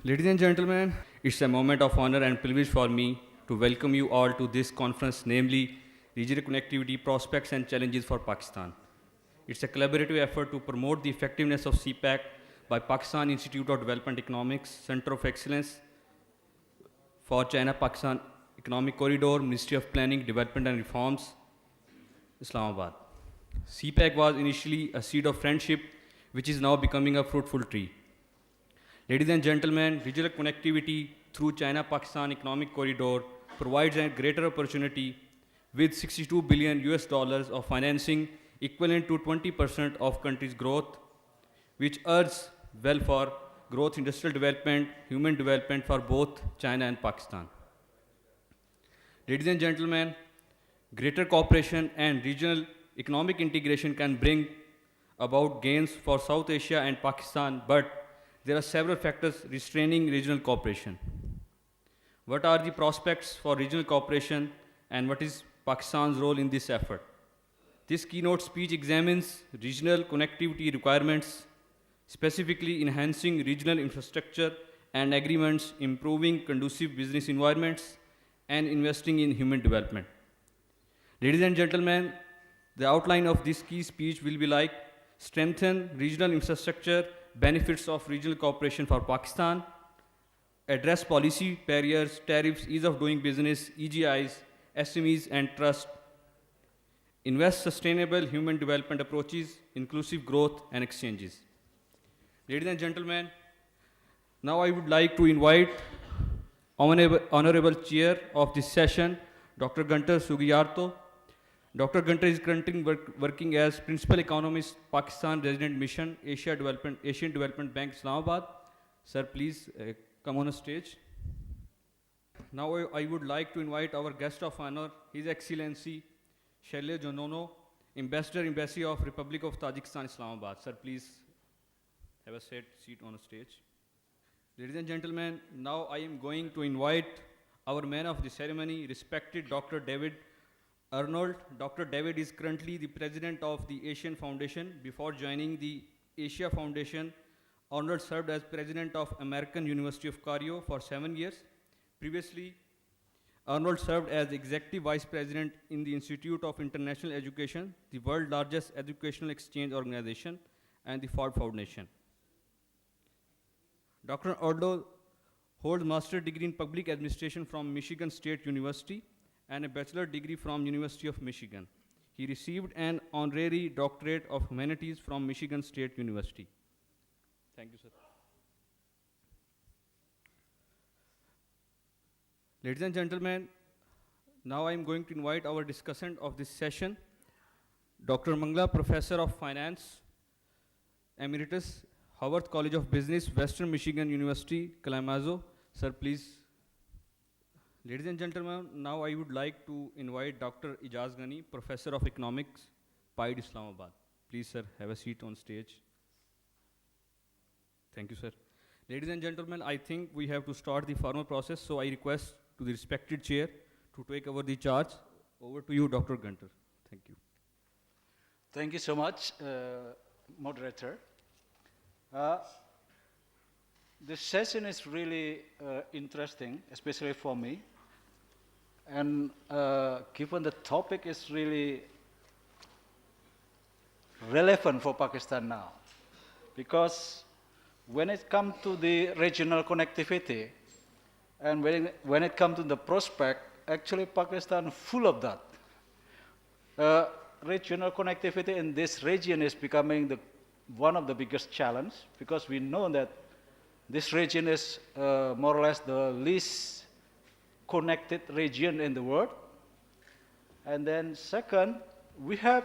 Ladies and gentlemen, it's a moment of honor and privilege for me to welcome you all to this conference, namely Regional Connectivity Prospects and Challenges for Pakistan. It's a collaborative effort to promote the effectiveness of CPEC by Pakistan Institute of Development Economics, Center of Excellence for China-Pakistan Economic Corridor, Ministry of Planning, Development and Reforms, Islamabad. CPEC was initially a seed of friendship, which is now becoming a fruitful tree. Ladies and gentlemen, regional connectivity through China-Pakistan Economic Corridor provides a greater opportunity with 62 billion US dollars of financing equivalent to 20% of country's growth, which urges well for growth, industrial development, human development for both China and Pakistan. Ladies and gentlemen, greater cooperation and regional economic integration can bring about gains for South Asia and Pakistan, but there are several factors restraining regional cooperation. What are the prospects for regional cooperation and what is Pakistan's role in this effort? This keynote speech examines regional connectivity requirements, specifically enhancing regional infrastructure and agreements, improving conducive business environments, and investing in human development. Ladies and gentlemen, the outline of this key speech will be like strengthen regional infrastructure, benefits of regional cooperation for Pakistan, address policy barriers, tariffs, ease of doing business, EGIs, SMEs, and trust, invest sustainable human development approaches, inclusive growth, and exchanges. Ladies and gentlemen, now I would like to invite Honorable Chair of this session, Dr. Gunter Sugiyarto. Dr. Gunter is currently working as Principal Economist, Pakistan Resident Mission, Asian Development Bank, Islamabad. Sir, please come on the stage. Now I would like to invite our guest of honor, His Excellency Shailya Jonono, Embassy of Republic of Tajikistan, Islamabad. Sir, please have a seat on the stage. Ladies and gentlemen, now I am going to invite our man of the ceremony, respected Dr. David Arnold. Dr. David is currently the president of the Asian Foundation. Before joining the Asia Foundation, Arnold served as president of American University of Cairo for 7 years. Previously, Arnold served as executive vice president in the Institute of International Education, the world's largest educational exchange organization, and the Ford Foundation. Dr. Arnold holds master's degree in public administration from Michigan State University and a bachelor's degree from University of Michigan. He received an honorary doctorate of humanities from Michigan State University. Thank you, sir. Ladies and gentlemen, now I am going to invite our discussant of this session, Dr. Mangla, Professor of Finance, Emeritus, Howard College of Business, Western Michigan University, Kalamazoo. Sir, please. Ladies and gentlemen, now I would like to invite Dr. Ijaz Ghani, Professor of Economics, PIDE, Islamabad. Please, sir, have a seat on stage. Thank you, sir. Ladies and gentlemen, I think we have to start the formal process, so I request to the respected chair to take over the charge. Over to you, Dr. Gunter. Thank you. Thank you so much, moderator. This session is really interesting, especially for me. And given the topic is really relevant for Pakistan now, because when it comes to the regional connectivity and when it comes to the prospect, actually Pakistan full of that. Regional connectivity in this region is becoming one of the biggest challenges, because we know that this region is more or less the least connected region in the world. And then second, we have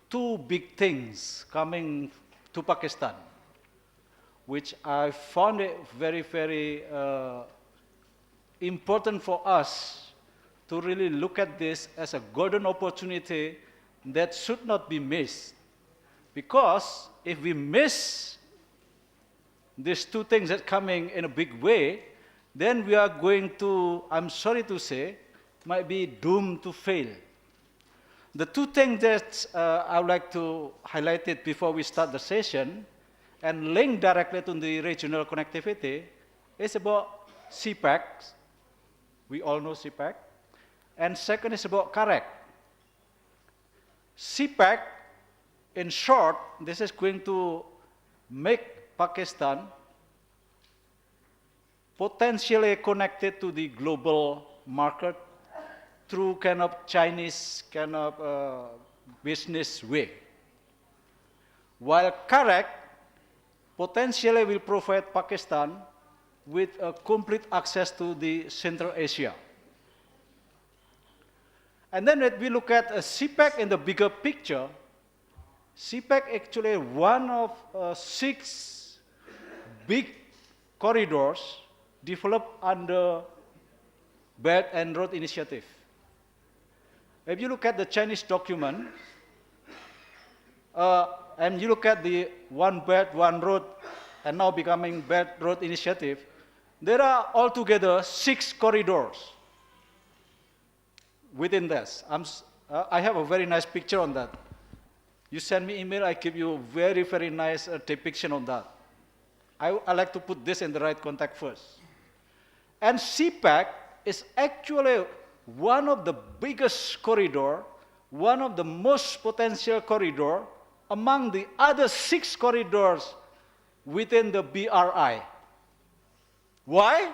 two big things coming to Pakistan, which I found it very, very important for us to really look at this as a golden opportunity that should not be missed. Because if we miss these two things that coming in a big way, then we are going to, I'm sorry to say, might be doomed to fail. The two things that I would like to highlight it before we start the session and linked directly to the regional connectivity is about CPEC. We all know CPEC. And second is about CAREC. CPEC, in short, this is going to make Pakistan potentially connected to the global market through kind of Chinese kind of business way. While CAREC potentially will provide Pakistan with a complete access to the Central Asia. And then when we look at CPEC in the bigger picture, CPEC actually one of 6 big corridors developed under Belt and Road Initiative. If you look at the Chinese document, and you look at the One Belt, One Road, and now becoming Belt Road Initiative, there are altogether 6 corridors within this. I have a very nice picture on that. You send me email, I give you very, very nice depiction on that. I like to put this in the right context first. And CPEC is actually one of the biggest corridor, one of the most potential corridor among the other 6 corridors within the BRI. Why?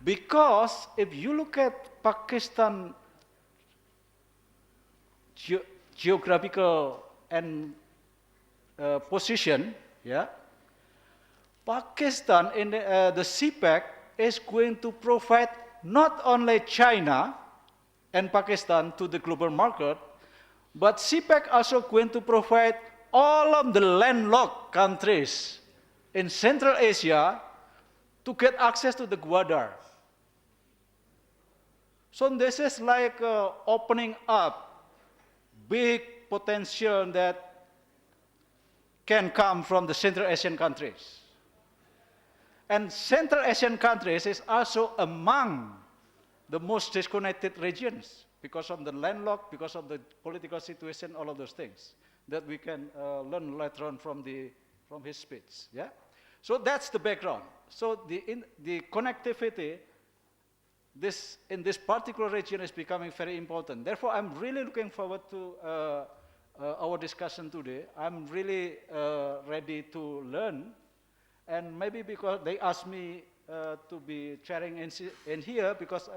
Because if you look at Pakistan geographical and position, yeah, Pakistan in the CPEC is going to provide not only China and Pakistan to the global market, but CPEC also going to provide all of the landlocked countries in Central Asia to get access to the Gwadar. So this is like opening up big potential that can come from the Central Asian countries. And Central Asian countries is also among the most disconnected regions because of the landlocked, because of the political situation, all of those things that we can learn later on from his speech. Yeah? So that's the background. So the connectivity in this particular region is becoming very important. Therefore, I'm really looking forward to our discussion today. I'm really ready to learn. And maybe because they asked me to be chairing in here, because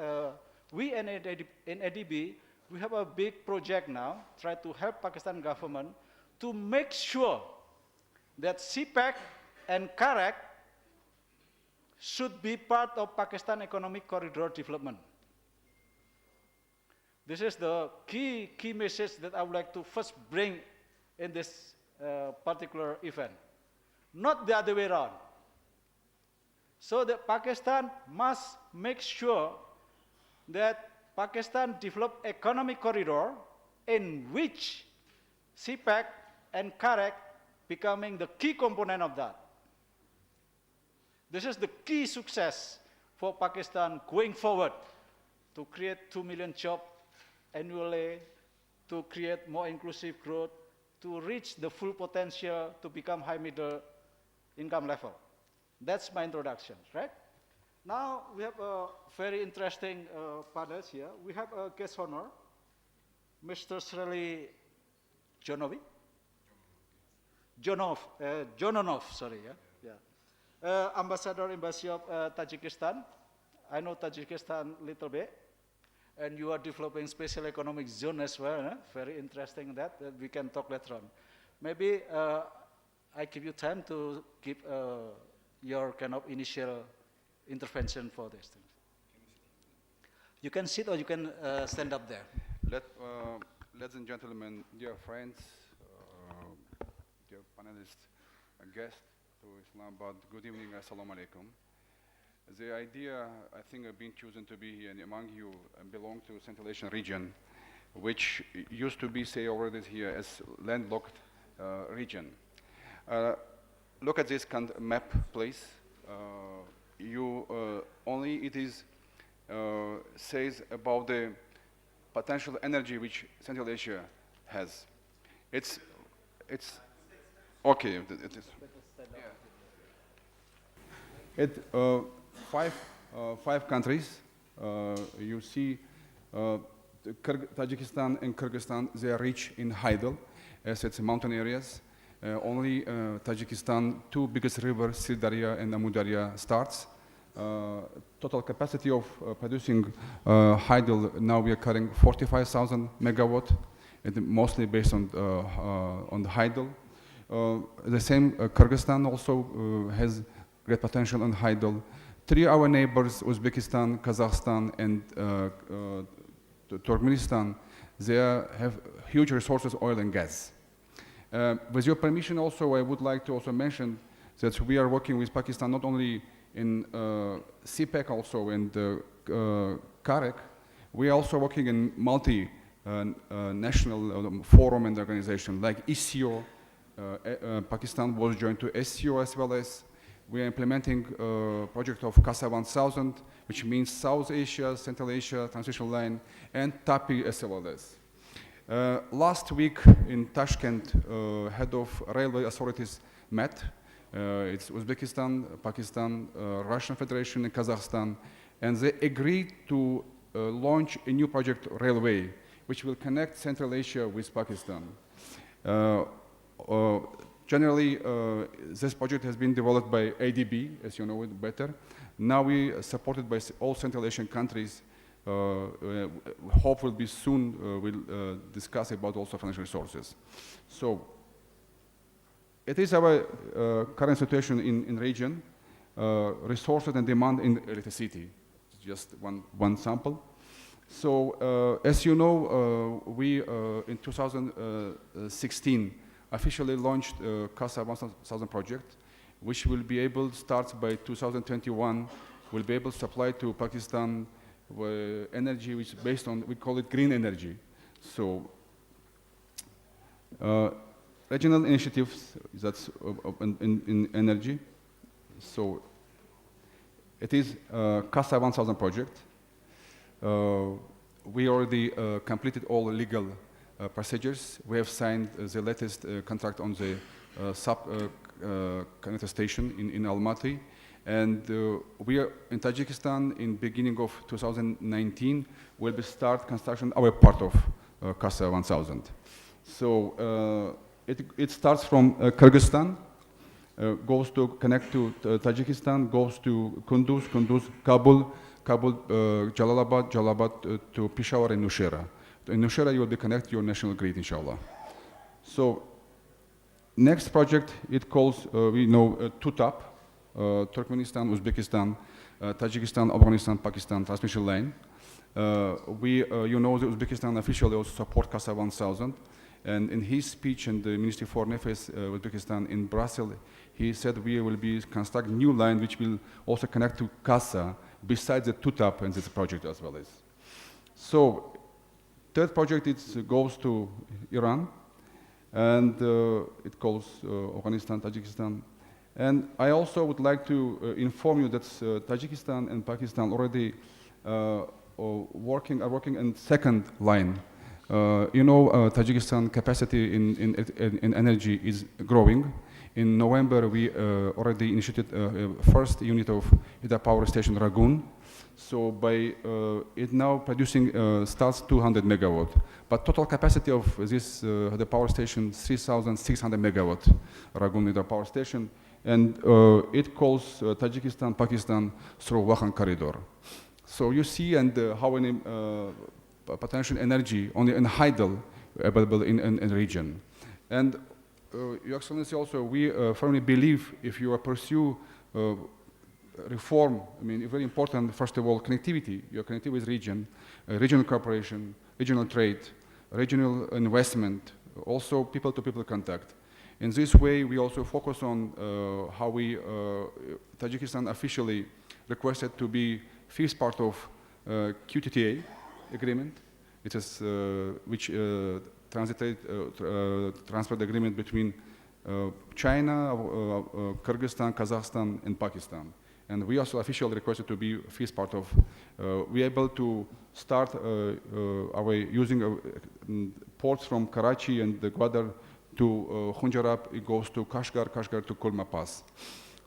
we in ADB, we have a big project now, try to help Pakistan government to make sure that CPEC and CAREC should be part of Pakistan Economic Corridor development. This is the key message that I would like to first bring in this particular event. Not the other way around. So that Pakistan must make sure that Pakistan develop economic corridor in which CPEC and CAREC becoming the key component of that. This is the key success for Pakistan going forward to create 2 million jobs annually, to create more inclusive growth, to reach the full potential to become high middle income level. That's my introduction, right? Now we have a very interesting panels here. We have a guest honor, Mr. Sreli Jononov, sorry, yeah. Ambassador Embassy of Tajikistan. I know Tajikistan a little bit, and you are developing special economic zone as well. Huh? Very interesting that we can talk later on. Maybe I give you time to give your kind of initial intervention for this thing. You can sit or you can stand up there. Ladies and gentlemen, dear friends, dear panelists, guests to Islamabad, good evening, assalamu alaikum. The idea, I think, of being chosen to be here among you belong to Central Asian region, which used to be, say, already here as landlocked region. Look at this map, please. Only it is says about the potential energy which Central Asia has. It's Okay, it is. Five countries. You see, Tajikistan and Kyrgyzstan, they are rich in hydel, as it's mountain areas. Only Tajikistan, two biggest rivers, Sirdarya and Amu Darya, starts. Total capacity of producing hydel, now we are carrying 45,000 megawatt, and mostly based on the hydel. The same Kyrgyzstan also has great potential on hydel. Three our neighbors, Uzbekistan, Kazakhstan, and Turkmenistan, they have huge resources, oil and gas. With your permission also, I would like to also mention that we are working with Pakistan not only in CPEC also and CAREC, we are also working in national forum and organization like ISIO. Pakistan was joined to SCO, as well as we are implementing a project of CASA 1000, which means South Asia, Central Asia, Transition Line, and TAPI as well as. Last week in Tashkent, head of railway authorities met. It's Uzbekistan, Pakistan, Russian Federation, and Kazakhstan, and they agreed to launch a new project, railway, which will connect Central Asia with Pakistan. Generally, this project has been developed by ADB, as you know it better. Now we are supported by all Central Asian countries. Hope will be soon, we'll discuss about also financial resources. So, it is our current situation in region, resources and demand in electricity. Just one sample. So, as you know, we in 2016 officially launched CASA 1000 project, which will be able to start by 2021, will be able to supply to Pakistan energy which is based on, we call it green energy. So, regional initiatives, that's in energy. So, it is CASA 1000 project. We already completed all legal procedures. We have signed the latest contract on the connector station in Almaty. And we are in Tajikistan in beginning of 2019 will be start construction our part of CASA 1000. So it starts from Kyrgyzstan, goes to connect to Tajikistan, goes to Kunduz, Kabul, Jalalabad to Peshawar and Nusheira. In Nusheira you will be connected to your national grid, inshallah. So next project, it calls, we know, TUTAP, Turkmenistan, Uzbekistan, Tajikistan, Afghanistan, Pakistan transmission line. You know, the Uzbekistan officially also support CASA 1000. And in his speech in the Ministry of Foreign Affairs Uzbekistan in Brussels, he said we will be constructing new line which will also connect to CASA besides the TUTAP and this project as well as. So, third project goes to Iran, and it calls Afghanistan, Tajikistan. And I also would like to inform you that Tajikistan and Pakistan already are working in second line. You know, Tajikistan capacity in energy is growing. In November, we already initiated first unit of the power station Ragun. So by it now producing starts 200 megawatt, but total capacity of this the power station 3,600 megawatt Ragun the power station, and it calls Tajikistan, Pakistan through Wakhan corridor. So you see and how many potential energy only in hydel available in the region. And Your Excellency, also we firmly believe if you pursue reform, I mean, very important, first of all, connectivity, your connectivity with region, regional cooperation, regional trade, regional investment, also people-to-people contact. In this way, we also focus on how we, Tajikistan officially requested to be fifth part of QTTA agreement. It is which transport agreement between China, Kyrgyzstan, Kazakhstan, and Pakistan. And we also officially requested to be fifth part of. We are able to start our using ports from Karachi and the Gwadar to Khunjarab, it goes to Kashgar, Kashgar to Kulma Pass.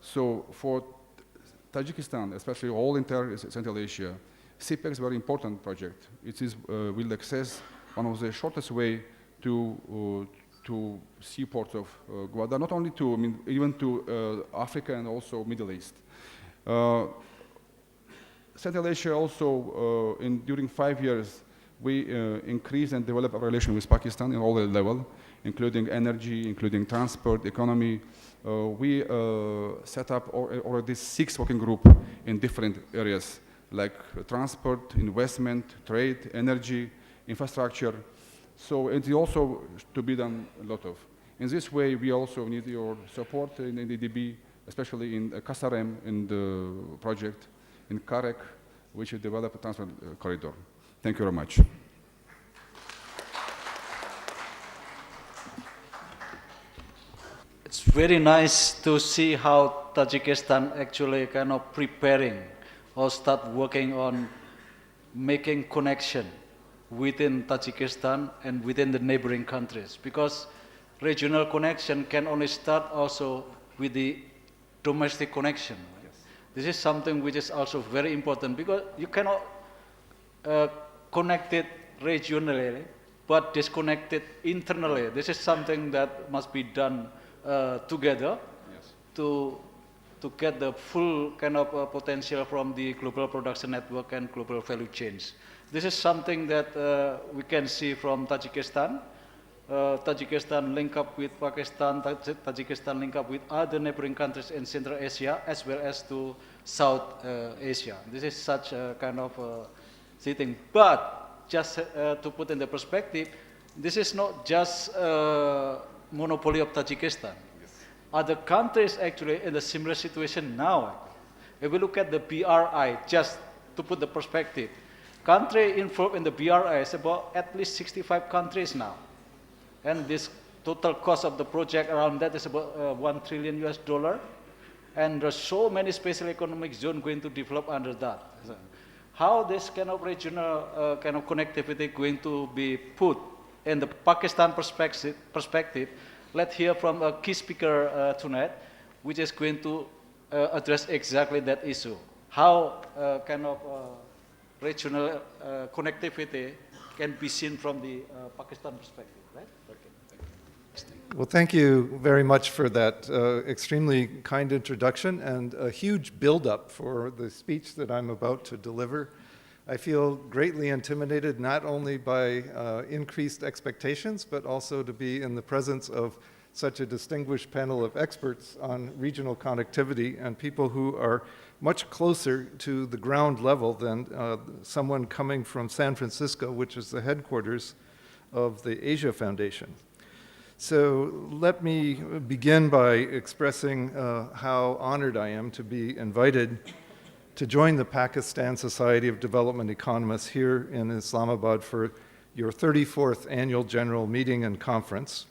So for Tajikistan, especially all entire Central Asia, CPEC is a very important project. It is, will access one of the shortest way to seaports of Gwadar, not only to, I mean, even to Africa and also Middle East. Central Asia also, during 5 years, we increased and developed a relation with Pakistan in all the level, including energy, including transport, economy. We set up already 6 working groups in different areas, like transport, investment, trade, energy, infrastructure. So it's also to be done a lot of. In this way, we also need your support in the DDB, especially in Kasarem, in the project, in Karek, which will develop a transport corridor. Thank you very much. It's very nice to see how Tajikistan actually kind of preparing or start working on making connection within Tajikistan and within the neighboring countries, because regional connection can only start also with the domestic connection. Right? Yes. This is something which is also very important, because you cannot connect it regionally but disconnect it internally. This is something that must be done together. Yes. to get the full kind of potential from the global production network and global value chains. This is something that we can see from Tajikistan. Tajikistan link up with Pakistan, Tajikistan link up with other neighboring countries in Central Asia as well as to South Asia. This is such a kind of thing. But just to put in the perspective, this is not just monopoly of Tajikistan. Other countries actually in a similar situation now. If we look at the BRI, just to put the perspective, country involved in the BRI is about at least 65 countries now. And this total cost of the project around that is about $1 trillion US. And there's so many special economic zones going to develop under that. So how this kind of regional kind of connectivity going to be put in the Pakistan perspective, let's hear from a key speaker tonight, which is going to address exactly that issue. How kind of regional connectivity can be seen from the Pakistan perspective, right? Okay. Well, thank you very much for that extremely kind introduction and a huge build-up for the speech that I'm about to deliver. I feel greatly intimidated not only by increased expectations, but also to be in the presence of such a distinguished panel of experts on regional connectivity and people who are much closer to the ground level than someone coming from San Francisco, which is the headquarters of the Asia Foundation. So let me begin by expressing how honored I am to be invited to join the Pakistan Society of Development Economists here in Islamabad for your 34th Annual General Meeting and Conference.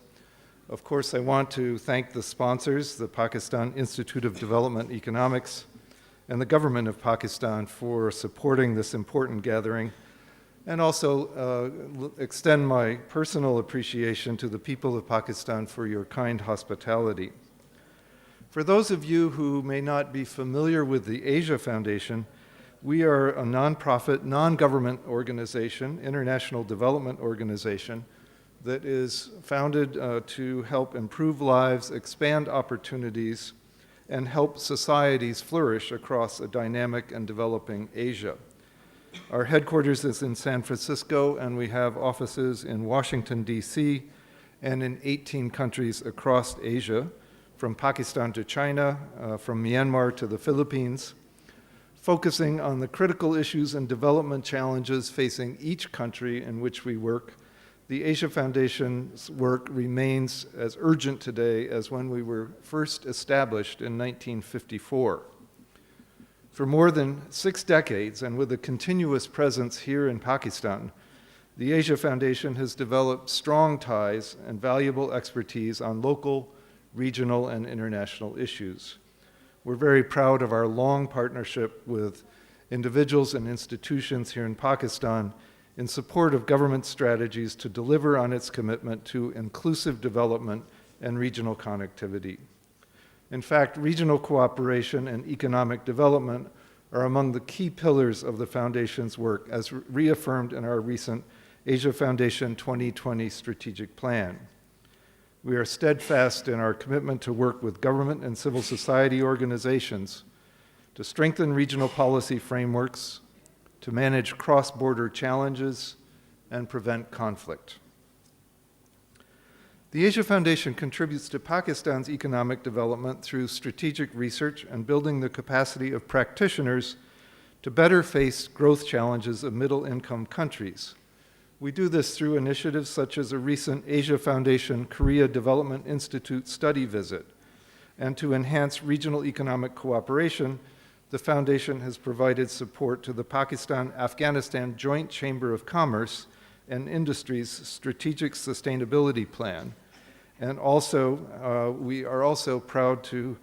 Of course, I want to thank the sponsors, the Pakistan Institute of Development Economics, and the government of Pakistan for supporting this important gathering, and also extend my personal appreciation to the people of Pakistan for your kind hospitality. For those of you who may not be familiar with the Asia Foundation, we are a nonprofit, non-government organization, international development organization, that is founded to help improve lives, expand opportunities, and help societies flourish across a dynamic and developing Asia. Our headquarters is in San Francisco, and we have offices in Washington, D.C., and in 18 countries across Asia, from Pakistan to China, from Myanmar to the Philippines, focusing on the critical issues and development challenges facing each country in which we work. The Asia Foundation's work remains as urgent today as when we were first established in 1954. For more than 6 decades, and with a continuous presence here in Pakistan, the Asia Foundation has developed strong ties and valuable expertise on local, regional, and international issues. We're very proud of our long partnership with individuals and institutions here in Pakistan, in support of government strategies to deliver on its commitment to inclusive development and regional connectivity. In fact, regional cooperation and economic development are among the key pillars of the Foundation's work, as reaffirmed in our recent Asia Foundation 2020 strategic plan. We are steadfast in our commitment to work with government and civil society organizations to strengthen regional policy frameworks, to manage cross-border challenges, and prevent conflict. The Asia Foundation contributes to Pakistan's economic development through strategic research and building the capacity of practitioners to better face growth challenges of middle-income countries. We do this through initiatives such as a recent Asia Foundation Korea Development Institute study visit. And to enhance regional economic cooperation, the Foundation has provided support to the Pakistan-Afghanistan Joint Chamber of Commerce and Industry's Strategic Sustainability Plan. And also, we are also proud to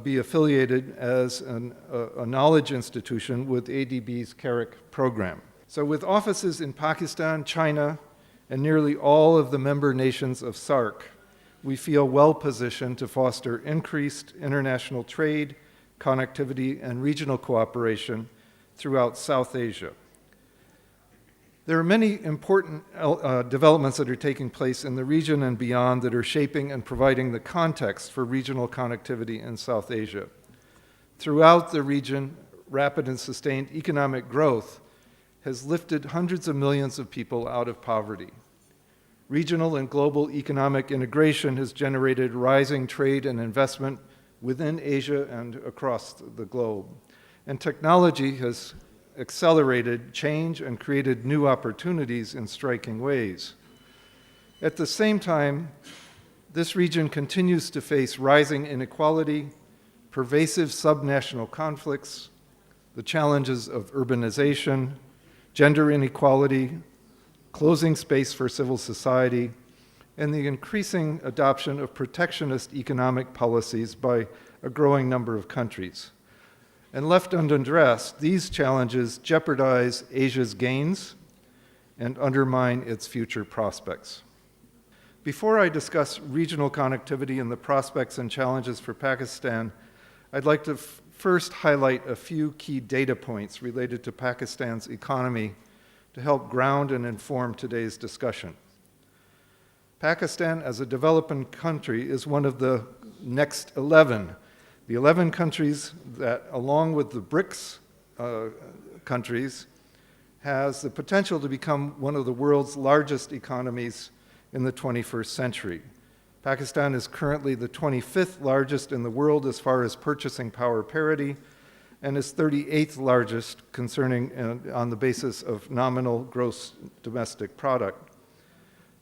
be affiliated as a knowledge institution with ADB's CARIC program. So with offices in Pakistan, China, and nearly all of the member nations of SAARC, we feel well positioned to foster increased international trade, connectivity, and regional cooperation throughout South Asia. There are many important developments that are taking place in the region and beyond that are shaping and providing the context for regional connectivity in South Asia. Throughout the region, rapid and sustained economic growth has lifted hundreds of millions of people out of poverty. Regional and global economic integration has generated rising trade and investment within Asia and across the globe. And technology has accelerated change and created new opportunities in striking ways. At the same time, this region continues to face rising inequality, pervasive subnational conflicts, the challenges of urbanization, gender inequality, closing space for civil society, and the increasing adoption of protectionist economic policies by a growing number of countries. And left unaddressed, these challenges jeopardize Asia's gains and undermine its future prospects. Before I discuss regional connectivity and the prospects and challenges for Pakistan, I'd like to first highlight a few key data points related to Pakistan's economy to help ground and inform today's discussion. Pakistan, as a developing country, is one of the next 11. The 11 countries that, along with the BRICS countries, has the potential to become one of the world's largest economies in the 21st century. Pakistan is currently the 25th largest in the world as far as purchasing power parity, and is 38th largest on the basis of nominal gross domestic product.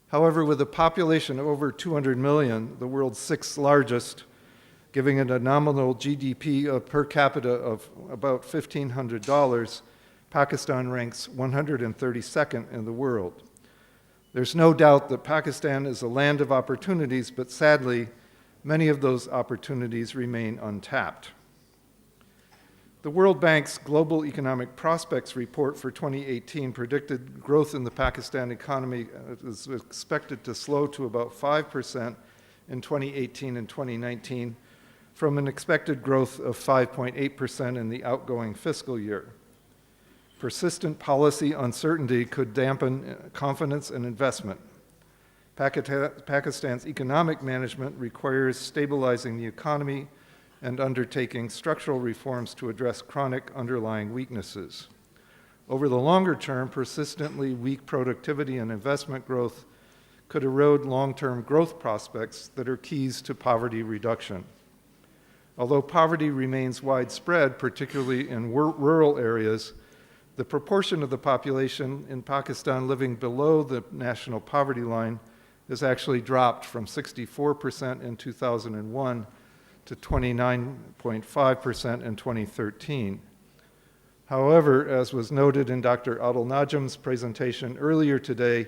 However, with a population of over 200 million, the world's sixth largest, giving it a nominal GDP per capita of about $1,500, Pakistan ranks 132nd in the world. There's no doubt that Pakistan is a land of opportunities, but sadly, many of those opportunities remain untapped. The World Bank's Global Economic Prospects Report for 2018 predicted growth in the Pakistan economy is expected to slow to about 5% in 2018 and 2019 from an expected growth of 5.8% in the outgoing fiscal year. Persistent policy uncertainty could dampen confidence and investment. Pakistan's economic management requires stabilizing the economy and undertaking structural reforms to address chronic underlying weaknesses. Over the longer term, persistently weak productivity and investment growth could erode long-term growth prospects that are keys to poverty reduction. Although poverty remains widespread, particularly in rural areas, the proportion of the population in Pakistan living below the national poverty line has actually dropped from 64% in 2001 to 29.5% in 2013. However, as was noted in Dr. Adil Najam's presentation earlier today,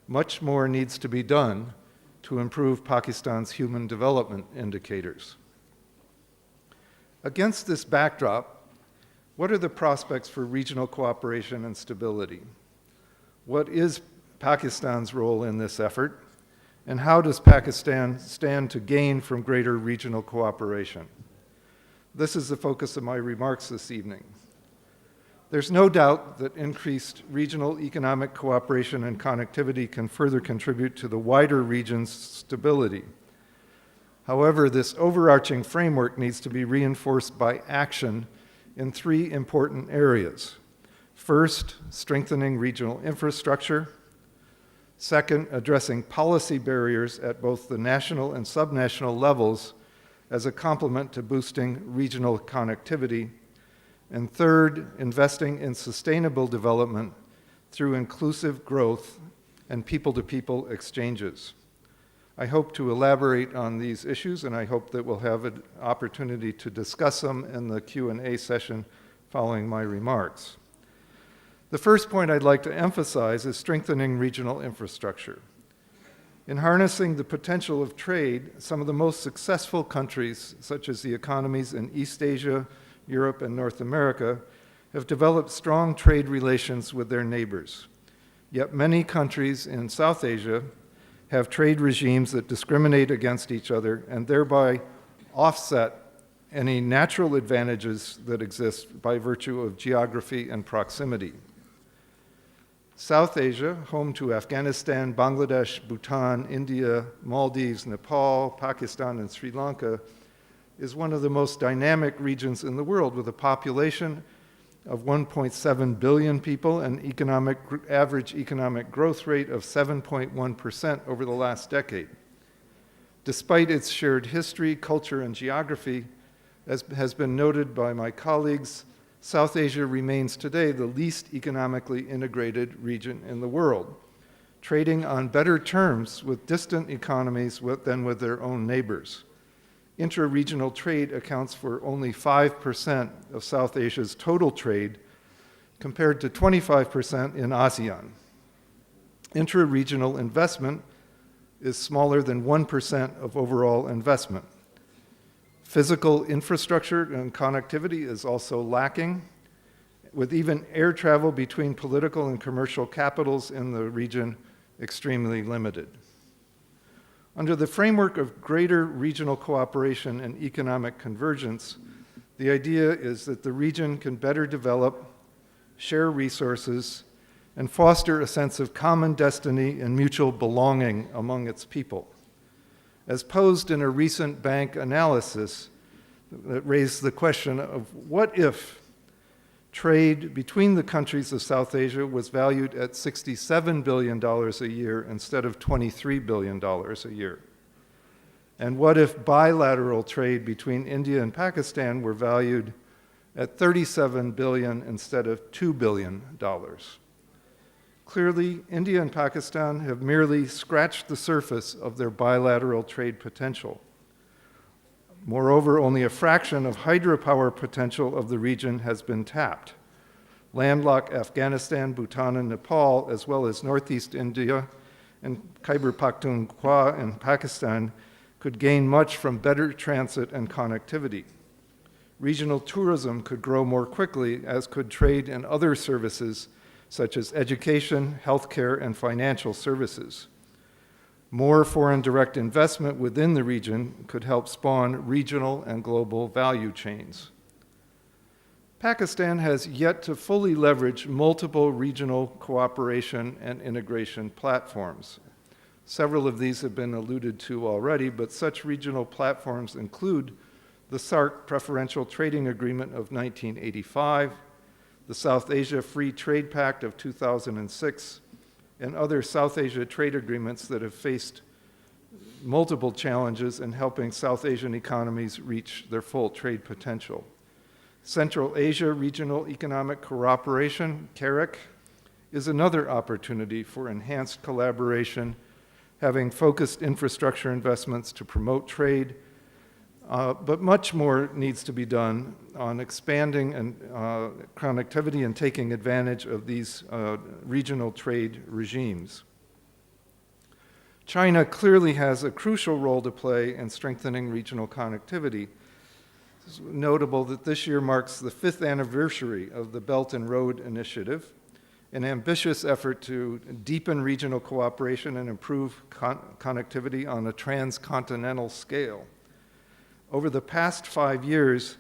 much more needs to be done to improve Pakistan's human development indicators. Against this backdrop, what are the prospects for regional cooperation and stability? What is Pakistan's role in this effort? And how does Pakistan stand to gain from greater regional cooperation? This is the focus of my remarks this evening. There's no doubt that increased regional economic cooperation and connectivity can further contribute to the wider region's stability. However, this overarching framework needs to be reinforced by action in three important areas. First, strengthening regional infrastructure. Second, addressing policy barriers at both the national and subnational levels as a complement to boosting regional connectivity. And third, investing in sustainable development through inclusive growth and people-to-people exchanges. I hope to elaborate on these issues, and I hope that we'll have an opportunity to discuss them in the Q&A session following my remarks. The first point I'd like to emphasize is strengthening regional infrastructure. In harnessing the potential of trade, some of the most successful countries, such as the economies in East Asia, Europe, and North America, have developed strong trade relations with their neighbors. Yet many countries in South Asia have trade regimes that discriminate against each other and thereby offset any natural advantages that exist by virtue of geography and proximity. South Asia, home to Afghanistan, Bangladesh, Bhutan, India, Maldives, Nepal, Pakistan, and Sri Lanka, is one of the most dynamic regions in the world, with a population of 1.7 billion people and average economic growth rate of 7.1% over the last decade. Despite its shared history, culture, and geography, as has been noted by my colleagues, South Asia remains today the least economically integrated region in the world, trading on better terms with distant economies than with their own neighbors. Intra-regional trade accounts for only 5% of South Asia's total trade, compared to 25% in ASEAN. Intra-regional investment is smaller than 1% of overall investment. Physical infrastructure and connectivity is also lacking, with even air travel between political and commercial capitals in the region extremely limited. Under the framework of greater regional cooperation and economic convergence, the idea is that the region can better develop, share resources, and foster a sense of common destiny and mutual belonging among its people. As posed in a recent bank analysis that raised the question of what if trade between the countries of South Asia was valued at $67 billion a year instead of $23 billion a year? And what if bilateral trade between India and Pakistan were valued at $37 billion instead of $2 billion? Clearly, India and Pakistan have merely scratched the surface of their bilateral trade potential. Moreover, only a fraction of hydropower potential of the region has been tapped. Landlocked Afghanistan, Bhutan, and Nepal, as well as northeast India and Khyber Pakhtunkhwa in Pakistan, could gain much from better transit and connectivity. Regional tourism could grow more quickly, as could trade and other services such as education, healthcare, and financial services. More foreign direct investment within the region could help spawn regional and global value chains. Pakistan has yet to fully leverage multiple regional cooperation and integration platforms. Several of these have been alluded to already, but such regional platforms include the SAARC Preferential Trading Agreement of 1985, the South Asia Free Trade Pact of 2006, and other South Asia trade agreements that have faced multiple challenges in helping South Asian economies reach their full trade potential. Central Asia Regional Economic Cooperation, CAREC, is another opportunity for enhanced collaboration, having focused infrastructure investments to promote trade, but much more needs to be done on expanding and connectivity and taking advantage of these regional trade regimes. China clearly has a crucial role to play in strengthening regional connectivity. It's notable that this year marks the 5th anniversary of the Belt and Road Initiative, an ambitious effort to deepen regional cooperation and improve connectivity on a transcontinental scale. Over the past 5 years,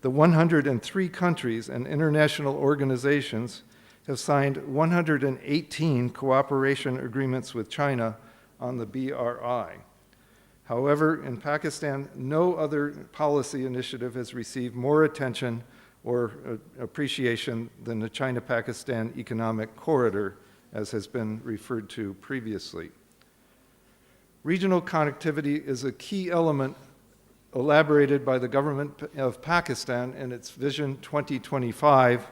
the 103 countries and international organizations have signed 118 cooperation agreements with China on the BRI. However, in Pakistan, no other policy initiative has received more attention or appreciation than the China-Pakistan Economic Corridor, as has been referred to previously. Regional connectivity is a key element elaborated by the government of Pakistan in its Vision 2025,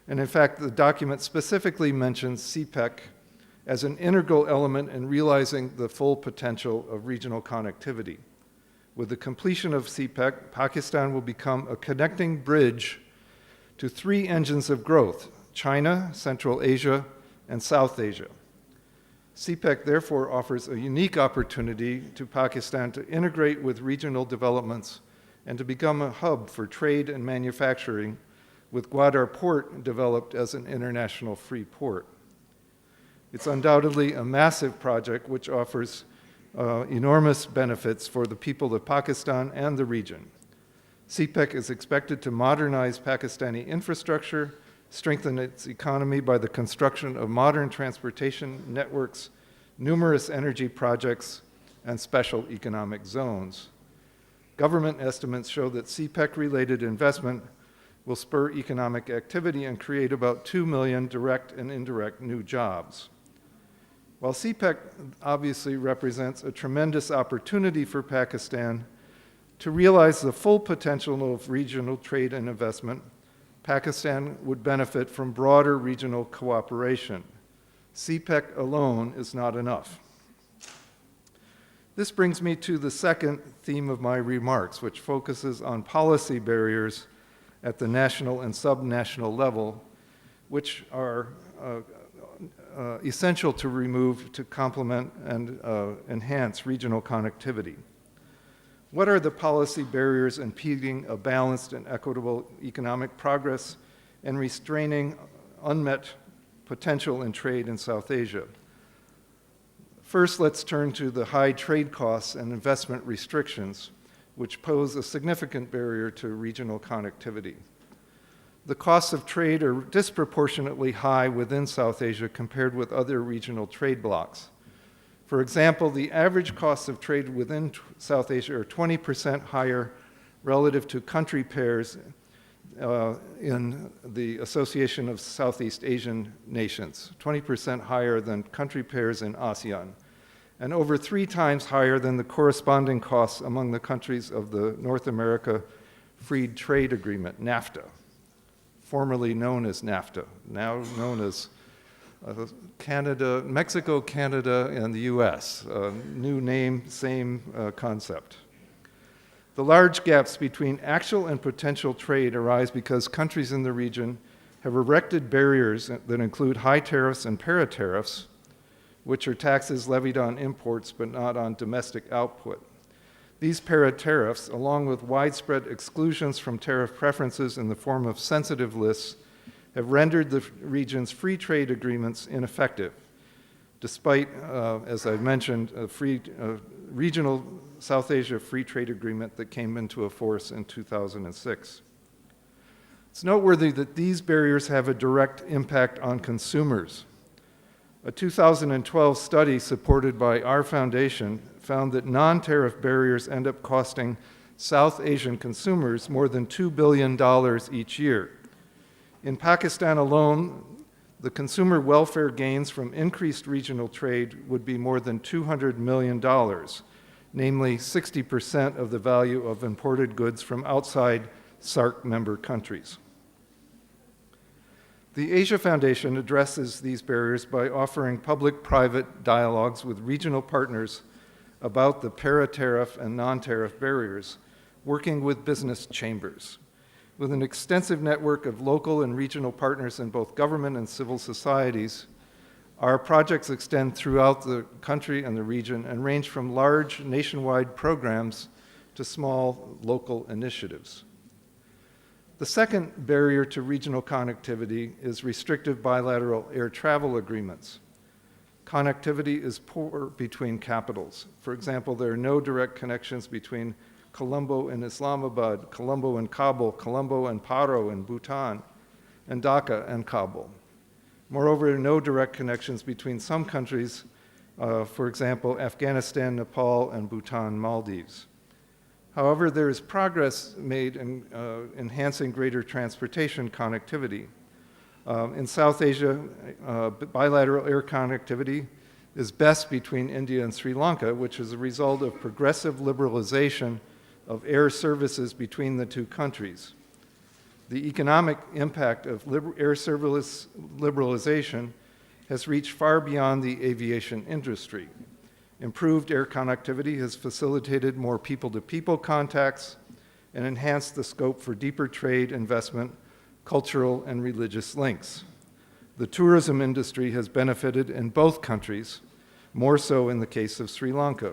and in fact, the document specifically mentions CPEC as an integral element in realizing the full potential of regional connectivity. With the completion of CPEC, Pakistan will become a connecting bridge to 3 engines of growth: China, Central Asia, and South Asia. CPEC therefore offers a unique opportunity to Pakistan to integrate with regional developments and to become a hub for trade and manufacturing, with Gwadar Port developed as an international free port. It's undoubtedly a massive project which offers enormous benefits for the people of Pakistan and the region. CPEC is expected to modernize Pakistani infrastructure, strengthen its economy by the construction of modern transportation networks, numerous energy projects, and special economic zones. Government estimates show that CPEC-related investment will spur economic activity and create about 2 million direct and indirect new jobs. While CPEC obviously represents a tremendous opportunity for Pakistan to realize the full potential of regional trade and investment, Pakistan would benefit from broader regional cooperation. CPEC alone is not enough. This brings me to the second theme of my remarks, which focuses on policy barriers at the national and subnational level, which are essential to remove to complement and enhance regional connectivity. What are the policy barriers impeding a balanced and equitable economic progress and restraining unmet potential in trade in South Asia? First, let's turn to the high trade costs and investment restrictions, which pose a significant barrier to regional connectivity. The costs of trade are disproportionately high within South Asia compared with other regional trade blocs. For example, the average costs of trade within South Asia are 20% higher relative to country pairs in the Association of Southeast Asian Nations, 20% higher than country pairs in ASEAN, and over 3 times higher than the corresponding costs among the countries of the North America Free Trade Agreement, NAFTA, formerly known as NAFTA, now known as Canada, Mexico, Canada, and the US. New name, same concept. The large gaps between actual and potential trade arise because countries in the region have erected barriers that include high tariffs and paratariffs, which are taxes levied on imports but not on domestic output. These paratariffs, along with widespread exclusions from tariff preferences in the form of sensitive lists, have rendered the region's free trade agreements ineffective, despite, as I've mentioned, a regional South Asia Free Trade Agreement that came into force in 2006. It's noteworthy that these barriers have a direct impact on consumers. A 2012 study supported by our foundation found that non-tariff barriers end up costing South Asian consumers more than $2 billion each year. In Pakistan alone, the consumer welfare gains from increased regional trade would be more than $200 million, namely 60% of the value of imported goods from outside SAARC member countries. The Asia Foundation addresses these barriers by offering public-private dialogues with regional partners about the para-tariff and non-tariff barriers, working with business chambers. With an extensive network of local and regional partners in both government and civil societies, our projects extend throughout the country and the region and range from large nationwide programs to small local initiatives. The second barrier to regional connectivity is restrictive bilateral air travel agreements. Connectivity is poor between capitals. For example, there are no direct connections between Colombo and Islamabad, Colombo and Kabul, Colombo and Paro in Bhutan, and Dhaka and Kabul. Moreover, no direct connections between some countries, for example, Afghanistan, Nepal, and Bhutan, Maldives. However, there is progress made in enhancing greater transportation connectivity. In South Asia, bilateral air connectivity is best between India and Sri Lanka, which is a result of progressive liberalization of air services between the two countries. The economic impact of air service liberalization has reached far beyond the aviation industry. Improved air connectivity has facilitated more people-to-people contacts and enhanced the scope for deeper trade, investment, cultural, and religious links. The tourism industry has benefited in both countries, more so in the case of Sri Lanka.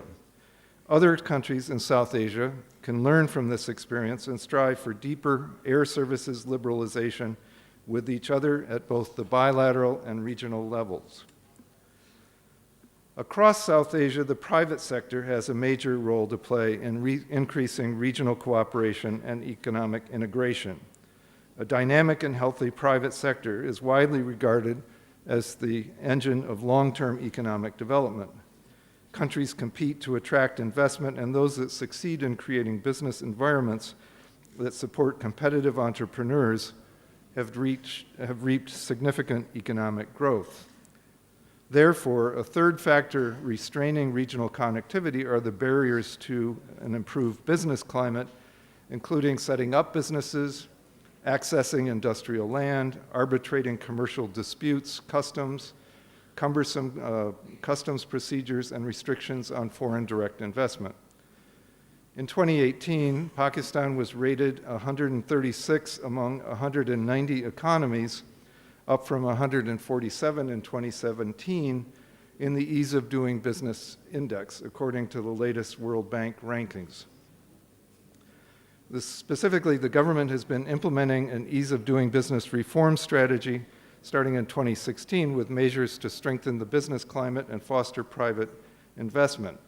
Other countries in South Asia can learn from this experience and strive for deeper air services liberalization with each other at both the bilateral and regional levels. Across South Asia, the private sector has a major role to play in increasing regional cooperation and economic integration. A dynamic and healthy private sector is widely regarded as the engine of long-term economic development. Countries compete to attract investment, and those that succeed in creating business environments that support competitive entrepreneurs have reaped significant economic growth. Therefore, a third factor restraining regional connectivity are the barriers to an improved business climate, including setting up businesses, accessing industrial land, arbitrating commercial disputes, customs, cumbersome customs procedures, and restrictions on foreign direct investment. In 2018, Pakistan was rated 136 among 190 economies, up from 147 in 2017 in the Ease of Doing Business Index, according to the latest World Bank rankings. Specifically, the government has been implementing an ease of doing business reform strategy starting in 2016 with measures to strengthen the business climate and foster private investment.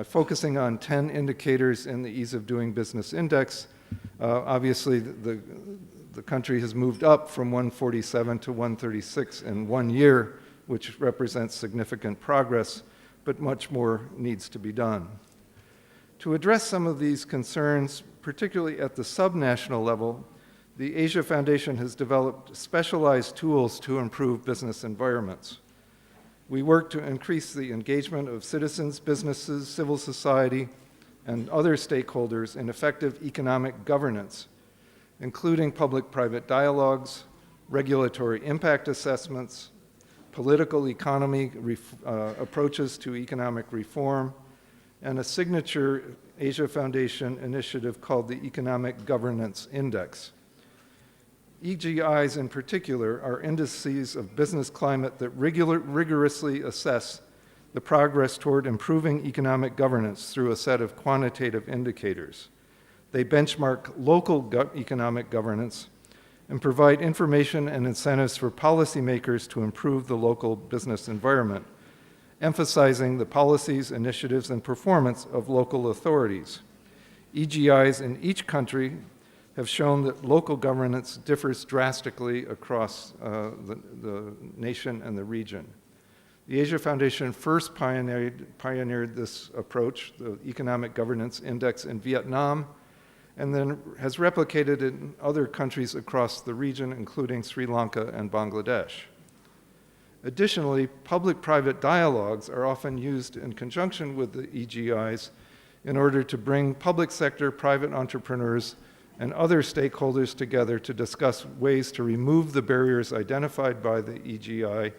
Focusing on 10 indicators in the Ease of Doing Business Index, obviously the country has moved up from 147 to 136 in 1 year, which represents significant progress, but much more needs to be done. To address some of these concerns, particularly at the subnational level, the Asia Foundation has developed specialized tools to improve business environments. We work to increase the engagement of citizens, businesses, civil society, and other stakeholders in effective economic governance, including public-private dialogues, regulatory impact assessments, political economy approaches to economic reform, and a signature Asia Foundation initiative called the Economic Governance Index. EGIs in particular are indices of business climate that rigorously assess the progress toward improving economic governance through a set of quantitative indicators. They benchmark local economic governance and provide information and incentives for policymakers to improve the local business environment, emphasizing the policies, initiatives, and performance of local authorities. EGIs in each country have shown that local governance differs drastically across the nation and the region. The Asia Foundation first pioneered this approach, the Economic Governance Index, in Vietnam, and then has replicated it in other countries across the region, including Sri Lanka and Bangladesh. Additionally, public-private dialogues are often used in conjunction with the EGIs in order to bring public sector, private entrepreneurs, and other stakeholders together to discuss ways to remove the barriers identified by the EGI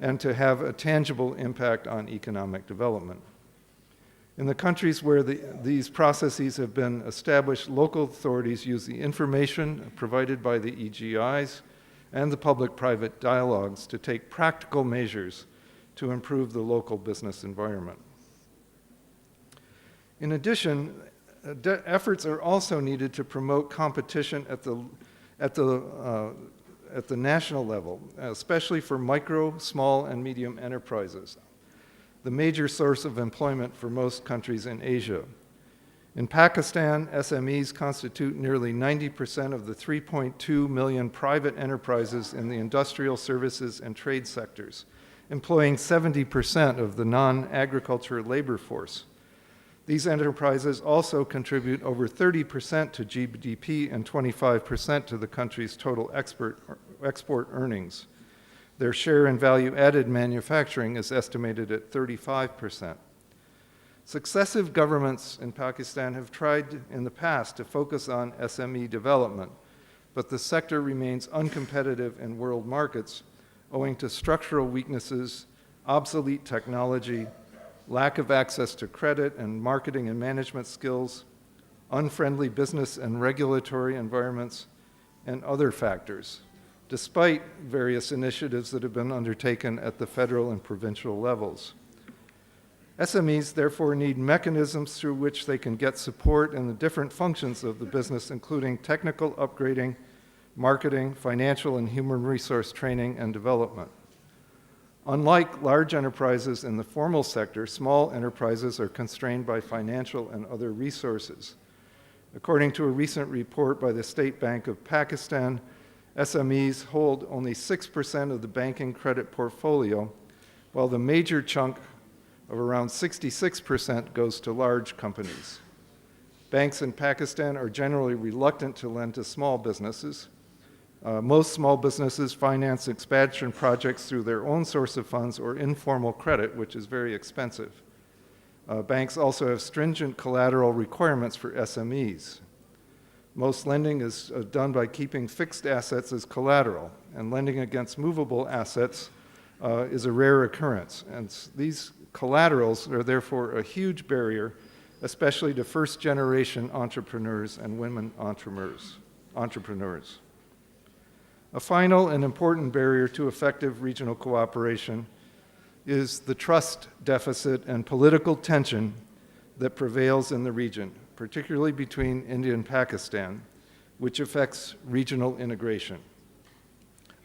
and to have a tangible impact on economic development. In the countries where these processes have been established, local authorities use the information provided by the EGIs and the public-private dialogues to take practical measures to improve the local business environment. In addition, efforts are also needed to promote competition at the national level, especially for micro, small, and medium enterprises, the major source of employment for most countries in Asia. In Pakistan, SMEs constitute nearly 90% of the 3.2 million private enterprises in the industrial, services, and trade sectors, employing 70% of the non-agriculture labor force. These enterprises also contribute over 30% to GDP and 25% to the country's total export earnings. Their share in value-added manufacturing is estimated at 35%. Successive governments in Pakistan have tried in the past to focus on SME development, but the sector remains uncompetitive in world markets owing to structural weaknesses, obsolete technology, lack of access to credit and marketing and management skills, unfriendly business and regulatory environments, and other factors, despite various initiatives that have been undertaken at the federal and provincial levels. SMEs therefore need mechanisms through which they can get support in the different functions of the business, including technical upgrading, marketing, financial and human resource training and development. Unlike large enterprises in the formal sector, small enterprises are constrained by financial and other resources. According to a recent report by the State Bank of Pakistan, SMEs hold only 6% of the banking credit portfolio, while the major chunk of around 66% goes to large companies. Banks in Pakistan are generally reluctant to lend to small businesses. Most small businesses finance expansion projects through their own source of funds or informal credit, which is very expensive. Banks also have stringent collateral requirements for SMEs. Most lending is done by keeping fixed assets as collateral, and lending against movable assets is a rare occurrence. And these collaterals are therefore a huge barrier, especially to first-generation entrepreneurs and women entrepreneurs. A final and important barrier to effective regional cooperation is the trust deficit and political tension that prevails in the region, particularly between India and Pakistan, which affects regional integration.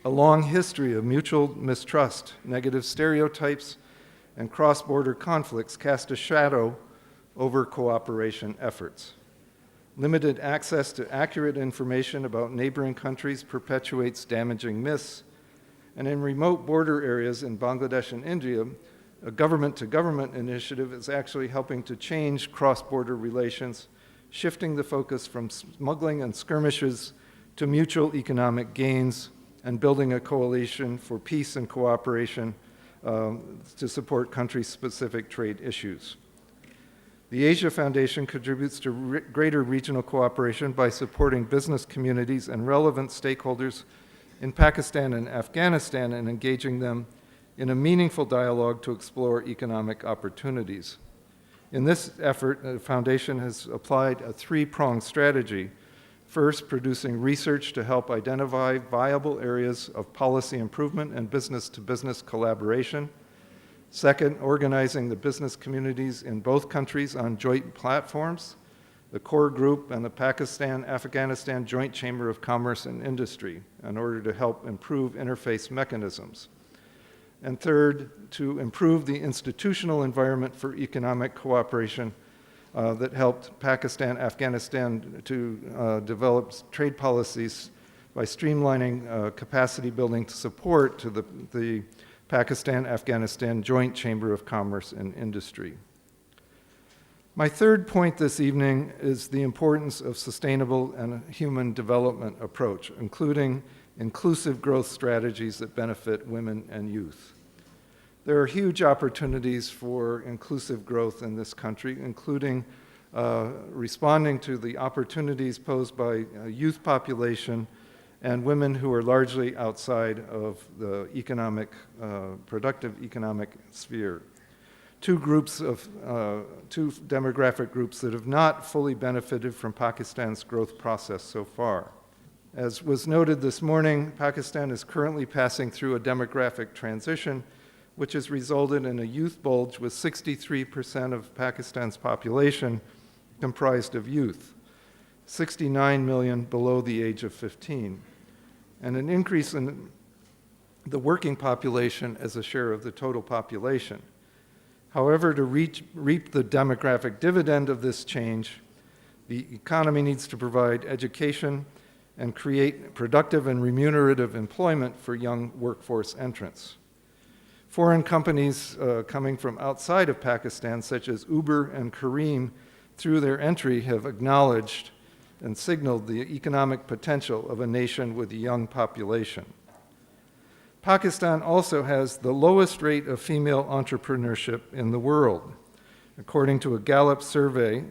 A long history of mutual mistrust, negative stereotypes, and cross-border conflicts cast a shadow over cooperation efforts. Limited access to accurate information about neighboring countries perpetuates damaging myths, and in remote border areas in Bangladesh and India, a government-to-government initiative is actually helping to change cross-border relations, shifting the focus from smuggling and skirmishes to mutual economic gains and building a coalition for peace and cooperation to support country-specific trade issues. The Asia Foundation contributes to greater regional cooperation by supporting business communities and relevant stakeholders in Pakistan and Afghanistan and engaging them in a meaningful dialogue to explore economic opportunities. In this effort, the Foundation has applied a three-pronged strategy. First, producing research to help identify viable areas of policy improvement and business-to-business collaboration. Second, organizing the business communities in both countries on joint platforms, the Core Group and the Pakistan-Afghanistan Joint Chamber of Commerce and Industry, in order to help improve interface mechanisms. And third, to improve the institutional environment for economic cooperation that helped Pakistan, Afghanistan to develop trade policies by streamlining capacity building to support to the Pakistan-Afghanistan Joint Chamber of Commerce and Industry. My third point this evening is the importance of sustainable and human development approach, including inclusive growth strategies that benefit women and youth. There are huge opportunities for inclusive growth in this country, including responding to the opportunities posed by a youth population and women who are largely outside of the productive economic sphere. Two demographic groups that have not fully benefited from Pakistan's growth process so far. As was noted this morning, Pakistan is currently passing through a demographic transition, which has resulted in a youth bulge with 63% of Pakistan's population comprised of youth, 69 million below the age of 15, and an increase in the working population as a share of the total population. However, to reap the demographic dividend of this change, the economy needs to provide education and create productive and remunerative employment for young workforce entrants. Foreign companies coming from outside of Pakistan, such as Uber and Careem, through their entry have acknowledged and signaled the economic potential of a nation with a young population. Pakistan also has the lowest rate of female entrepreneurship in the world. According to a Gallup survey,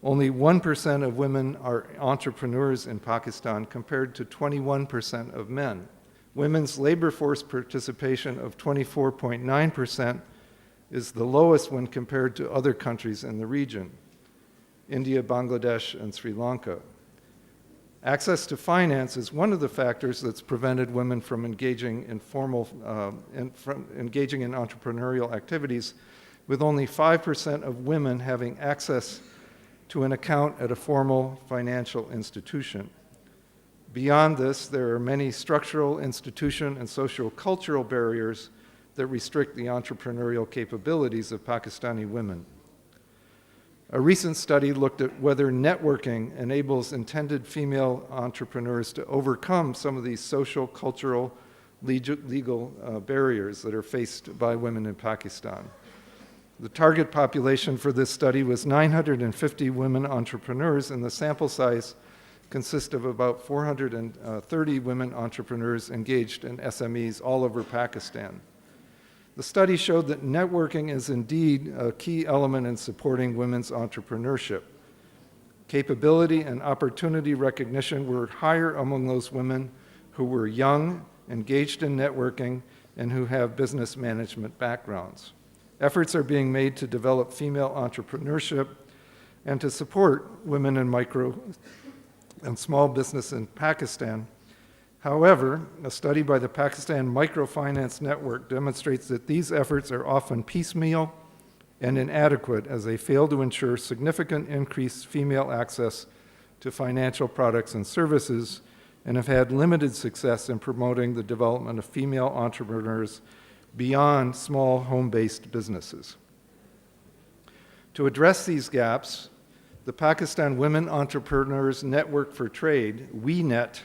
only 1% of women are entrepreneurs in Pakistan compared to 21% of men. Women's labor force participation of 24.9% is the lowest when compared to other countries in the region, India, Bangladesh, and Sri Lanka. Access to finance is one of the factors that's prevented women from engaging in engaging in entrepreneurial activities, with only 5% of women having access to an account at a formal financial institution. Beyond this, there are many structural, institution, and socio-cultural barriers that restrict the entrepreneurial capabilities of Pakistani women. A recent study looked at whether networking enables intended female entrepreneurs to overcome some of these social, cultural, legal barriers that are faced by women in Pakistan. The target population for this study was 950 women entrepreneurs, and the sample size consists of about 430 women entrepreneurs engaged in SMEs all over Pakistan. The study showed that networking is indeed a key element in supporting women's entrepreneurship. Capability and opportunity recognition were higher among those women who were young, engaged in networking, and who have business management backgrounds. Efforts are being made to develop female entrepreneurship and to support women in micro and small business in Pakistan. However, a study by the Pakistan Microfinance Network demonstrates that these efforts are often piecemeal and inadequate, as they fail to ensure significant increased female access to financial products and services, and have had limited success in promoting the development of female entrepreneurs beyond small home-based businesses. To address these gaps, the Pakistan Women Entrepreneurs Network for Trade, WeNet,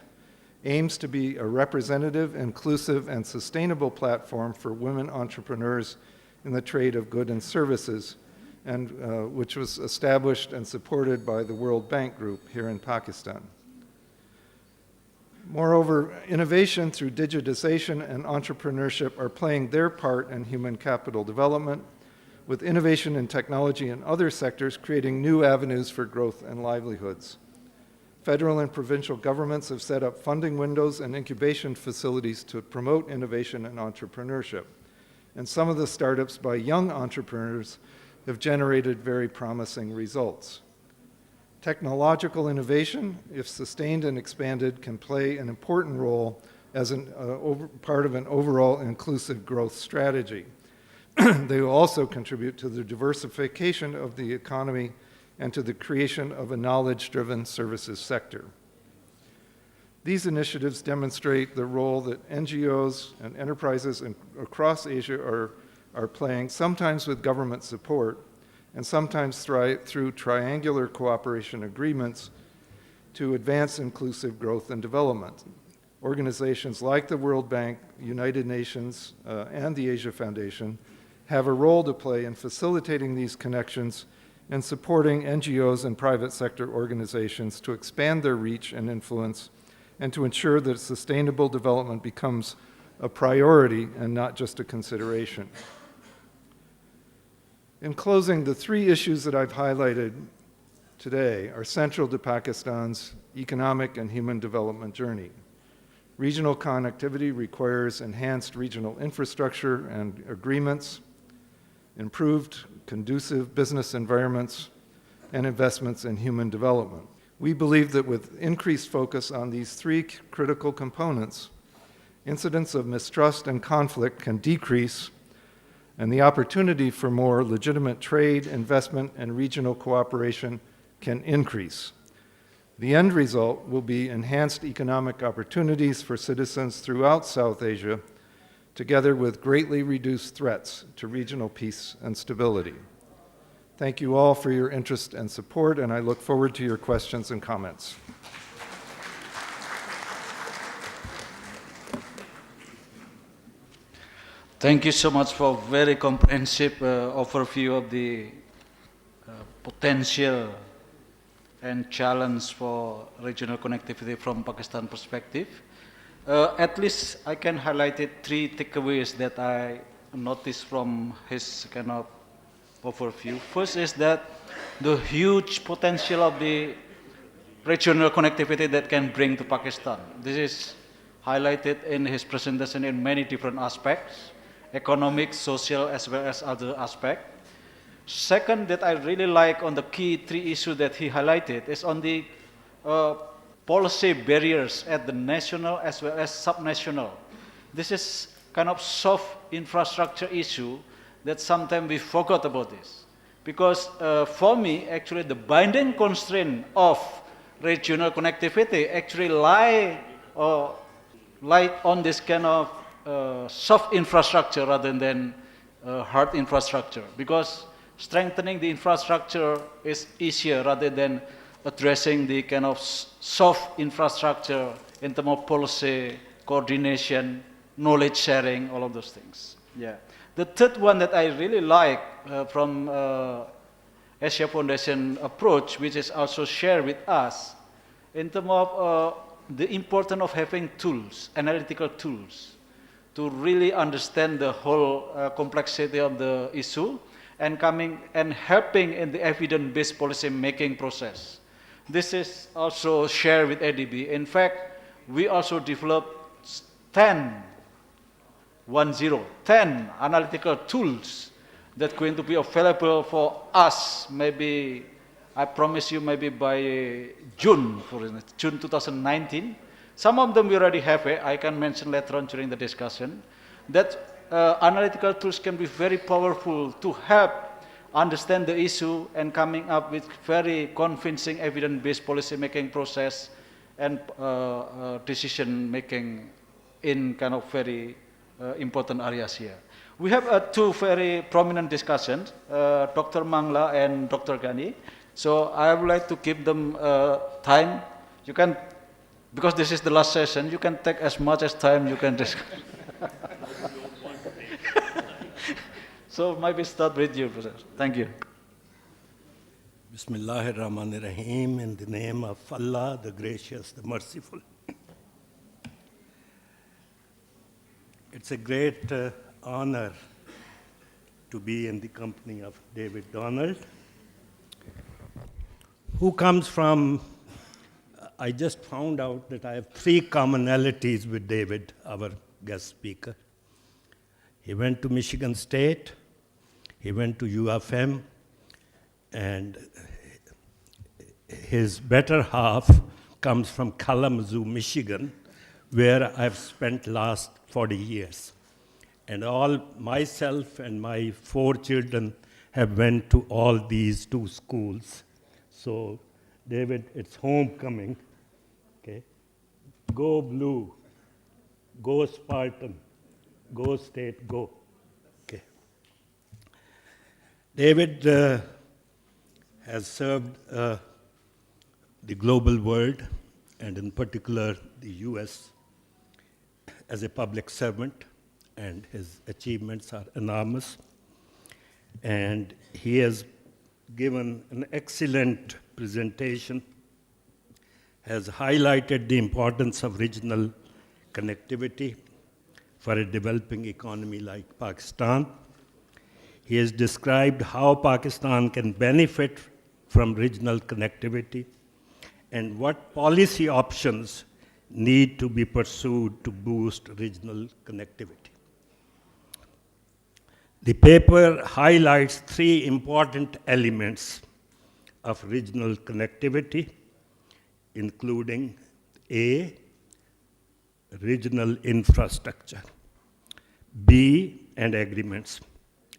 aims to be a representative, inclusive, and sustainable platform for women entrepreneurs in the trade of goods and services, and which was established and supported by the World Bank Group here in Pakistan. Moreover, innovation through digitization and entrepreneurship are playing their part in human capital development, with innovation in technology and other sectors creating new avenues for growth and livelihoods. Federal and provincial governments have set up funding windows and incubation facilities to promote innovation and entrepreneurship. And some of the startups by young entrepreneurs have generated very promising results. Technological innovation, if sustained and expanded, can play an important role as part of an overall inclusive growth strategy. They will also contribute to the diversification of the economy and to the creation of a knowledge-driven services sector. These initiatives demonstrate the role that NGOs and enterprises across Asia are playing, sometimes with government support, and sometimes through triangular cooperation agreements to advance inclusive growth and development. Organizations like the World Bank, United Nations, and the Asia Foundation have a role to play in facilitating these connections and supporting NGOs and private sector organizations to expand their reach and influence and to ensure that sustainable development becomes a priority and not just a consideration. In closing, the three issues that I've highlighted today are central to Pakistan's economic and human development journey. Regional connectivity requires enhanced regional infrastructure and agreements, improved conducive business environments, and investments in human development. We believe that with increased focus on these three critical components, incidents of mistrust and conflict can decrease, and the opportunity for more legitimate trade, investment, and regional cooperation can increase. The end result will be enhanced economic opportunities for citizens throughout South Asia, together with greatly reduced threats to regional peace and stability. Thank you all for your interest and support, and I look forward to your questions and comments. Thank you so much for very comprehensive overview of the potential and challenge for regional connectivity from Pakistan perspective. At least I can highlight it 3 takeaways that I noticed from his kind of overview. First is that the huge potential of the regional connectivity that can bring to Pakistan. This is highlighted in his presentation in many different aspects, economic, social, as well as other aspects. Second, that I really like on the key 3 issues that he highlighted is on the policy barriers at the national as well as subnational. This is kind of soft infrastructure issue that sometimes we forgot about this. Because for me, actually the binding constraint of regional connectivity actually lie on this kind of soft infrastructure rather than hard infrastructure. Because strengthening the infrastructure is easier rather than addressing the kind of soft infrastructure in terms of policy, coordination, knowledge sharing, all of those things. Yeah. The third one that I really like from Asia Foundation approach, which is also shared with us, in terms of the importance of having tools, analytical tools, to really understand the whole complexity of the issue and coming and helping in the evidence-based policy making process. This is also shared with ADB. In fact, we also developed 10 analytical tools that are going to be available for us, maybe, I promise you, maybe by June, for instance, June 2019. Some of them we already have, I can mention later on during the discussion, that analytical tools can be very powerful to help understand the issue and coming up with very convincing evidence-based policy making process and decision making in kind of very important areas here. We have 2 very prominent discussions, Dr. Mangla and Dr. Ghani. So I would like to give them time. You can, because this is the last session, you can take as much as time you can discuss. So maybe start with you, Professor. Thank you. Bismillahirrahmanirrahim, in the name of Allah, the gracious, the merciful. It's a great honor to be in the company of David Donald, who comes from, I just found out that I have 3 commonalities with David, our guest speaker. He went to Michigan State, he went to UFM, and his better half comes from Kalamazoo, Michigan, where I've spent last 40 years. And all myself and my 4 children have went to all these 2 schools. So, David, it's homecoming. Okay? Go Blue, go Spartan, go State, go. Okay. David has served the global world, and in particular the US, as a public servant, and his achievements are enormous. And he has given an excellent presentation, has highlighted the importance of regional connectivity for a developing economy like Pakistan. He has described how Pakistan can benefit from regional connectivity and what policy options need to be pursued to boost regional connectivity. The paper highlights 3 important elements of regional connectivity, including A, regional infrastructure, B, and agreements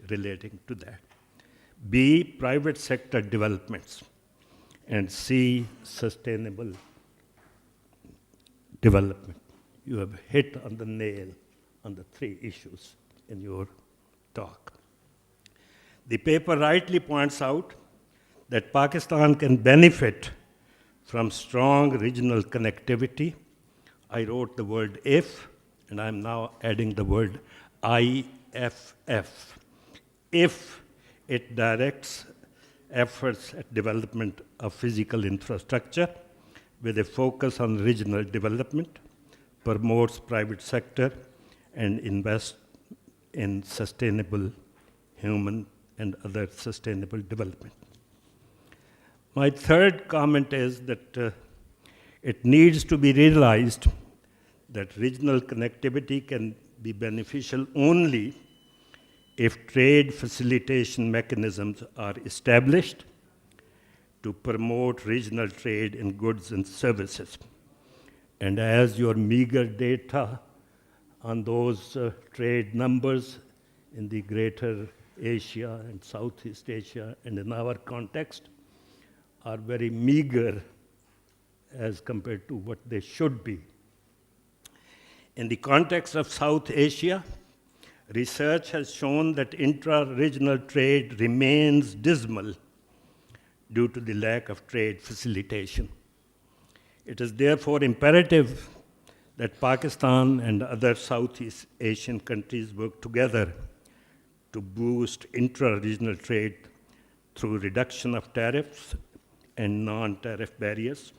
relating to that, B, private sector developments, and C, sustainable development. You have hit on the nail on the three issues in your talk. The paper rightly points out that Pakistan can benefit from strong regional connectivity. I wrote the word if, and I'm now adding the word IFF. If it directs efforts at development of physical infrastructure with a focus on regional development, promotes private sector, and invests in sustainable human and other sustainable development. My third comment is that it needs to be realized that regional connectivity can be beneficial only if trade facilitation mechanisms are established to promote regional trade in goods and services. And as your meager data on those trade numbers in the greater Asia and Southeast Asia and in our context are very meager as compared to what they should be. In the context of South Asia, research has shown that intra-regional trade remains dismal due to the lack of trade facilitation. It is therefore imperative that Pakistan and other Southeast Asian countries work together to boost intra-regional trade through reduction of tariffs and non-tariff barriers,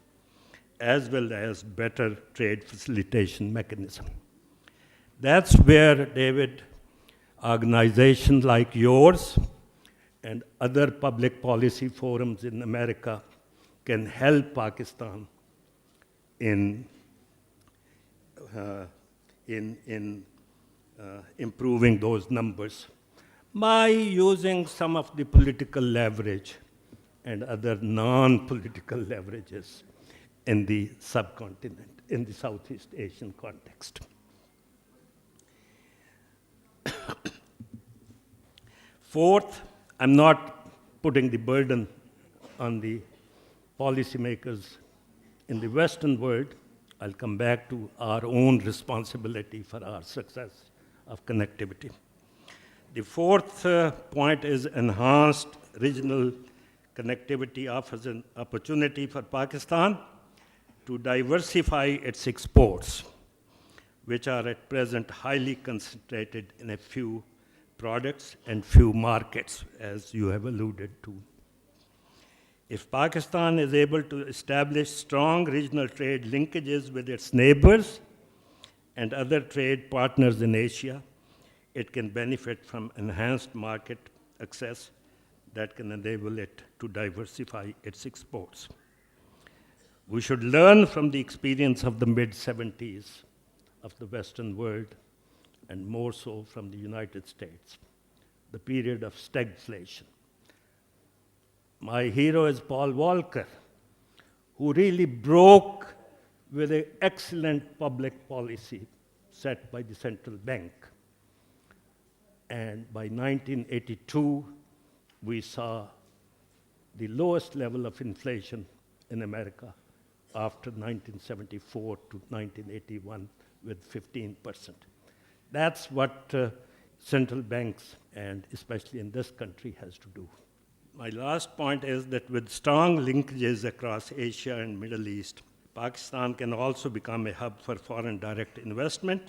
as well as better trade facilitation mechanism. That's where, David, organizations like yours and other public policy forums in America can help Pakistan in improving those numbers by using some of the political leverage and other non-political leverages in the subcontinent, in the Southeast Asian context. Fourth, I'm not putting the burden on the policymakers in the Western world. I'll come back to our own responsibility for our success of connectivity. The fourth point is enhanced regional connectivity offers an opportunity for Pakistan to diversify its exports, which are at present highly concentrated in a few products and few markets, as you have alluded to. If Pakistan is able to establish strong regional trade linkages with its neighbors and other trade partners in Asia, it can benefit from enhanced market access that can enable it to diversify its exports. We should learn from the experience of the mid-70s of the Western world, and more so from the United States, the period of stagflation. My hero is Paul Volcker, who really broke with an excellent public policy set by the central bank. And by 1982, we saw the lowest level of inflation in America after 1974 to 1981 with 15%. That's what central banks, and especially in this country, has to do. My last point is that with strong linkages across Asia and Middle East, Pakistan can also become a hub for foreign direct investment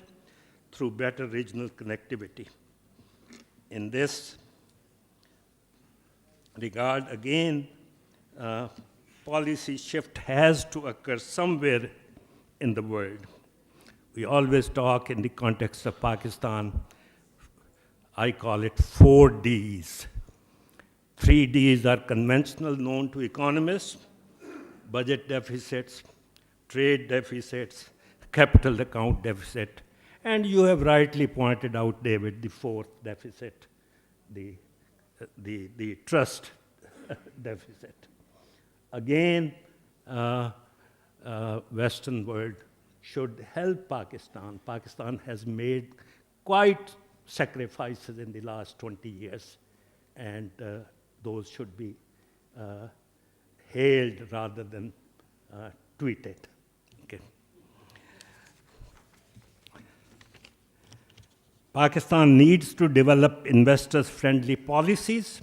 through better regional connectivity. In this regard, again, policy shift has to occur somewhere in the world. We always talk in the context of Pakistan, I call it 4 Ds. 3 Ds are conventional, known to economists: budget deficits, trade deficits, capital account deficit, and you have rightly pointed out, David, the fourth deficit, the trust deficit. Again, Western world should help Pakistan. Pakistan has made quite sacrifices in the last 20 years, and those should be hailed rather than tweeted. Okay. Pakistan needs to develop investors-friendly policies,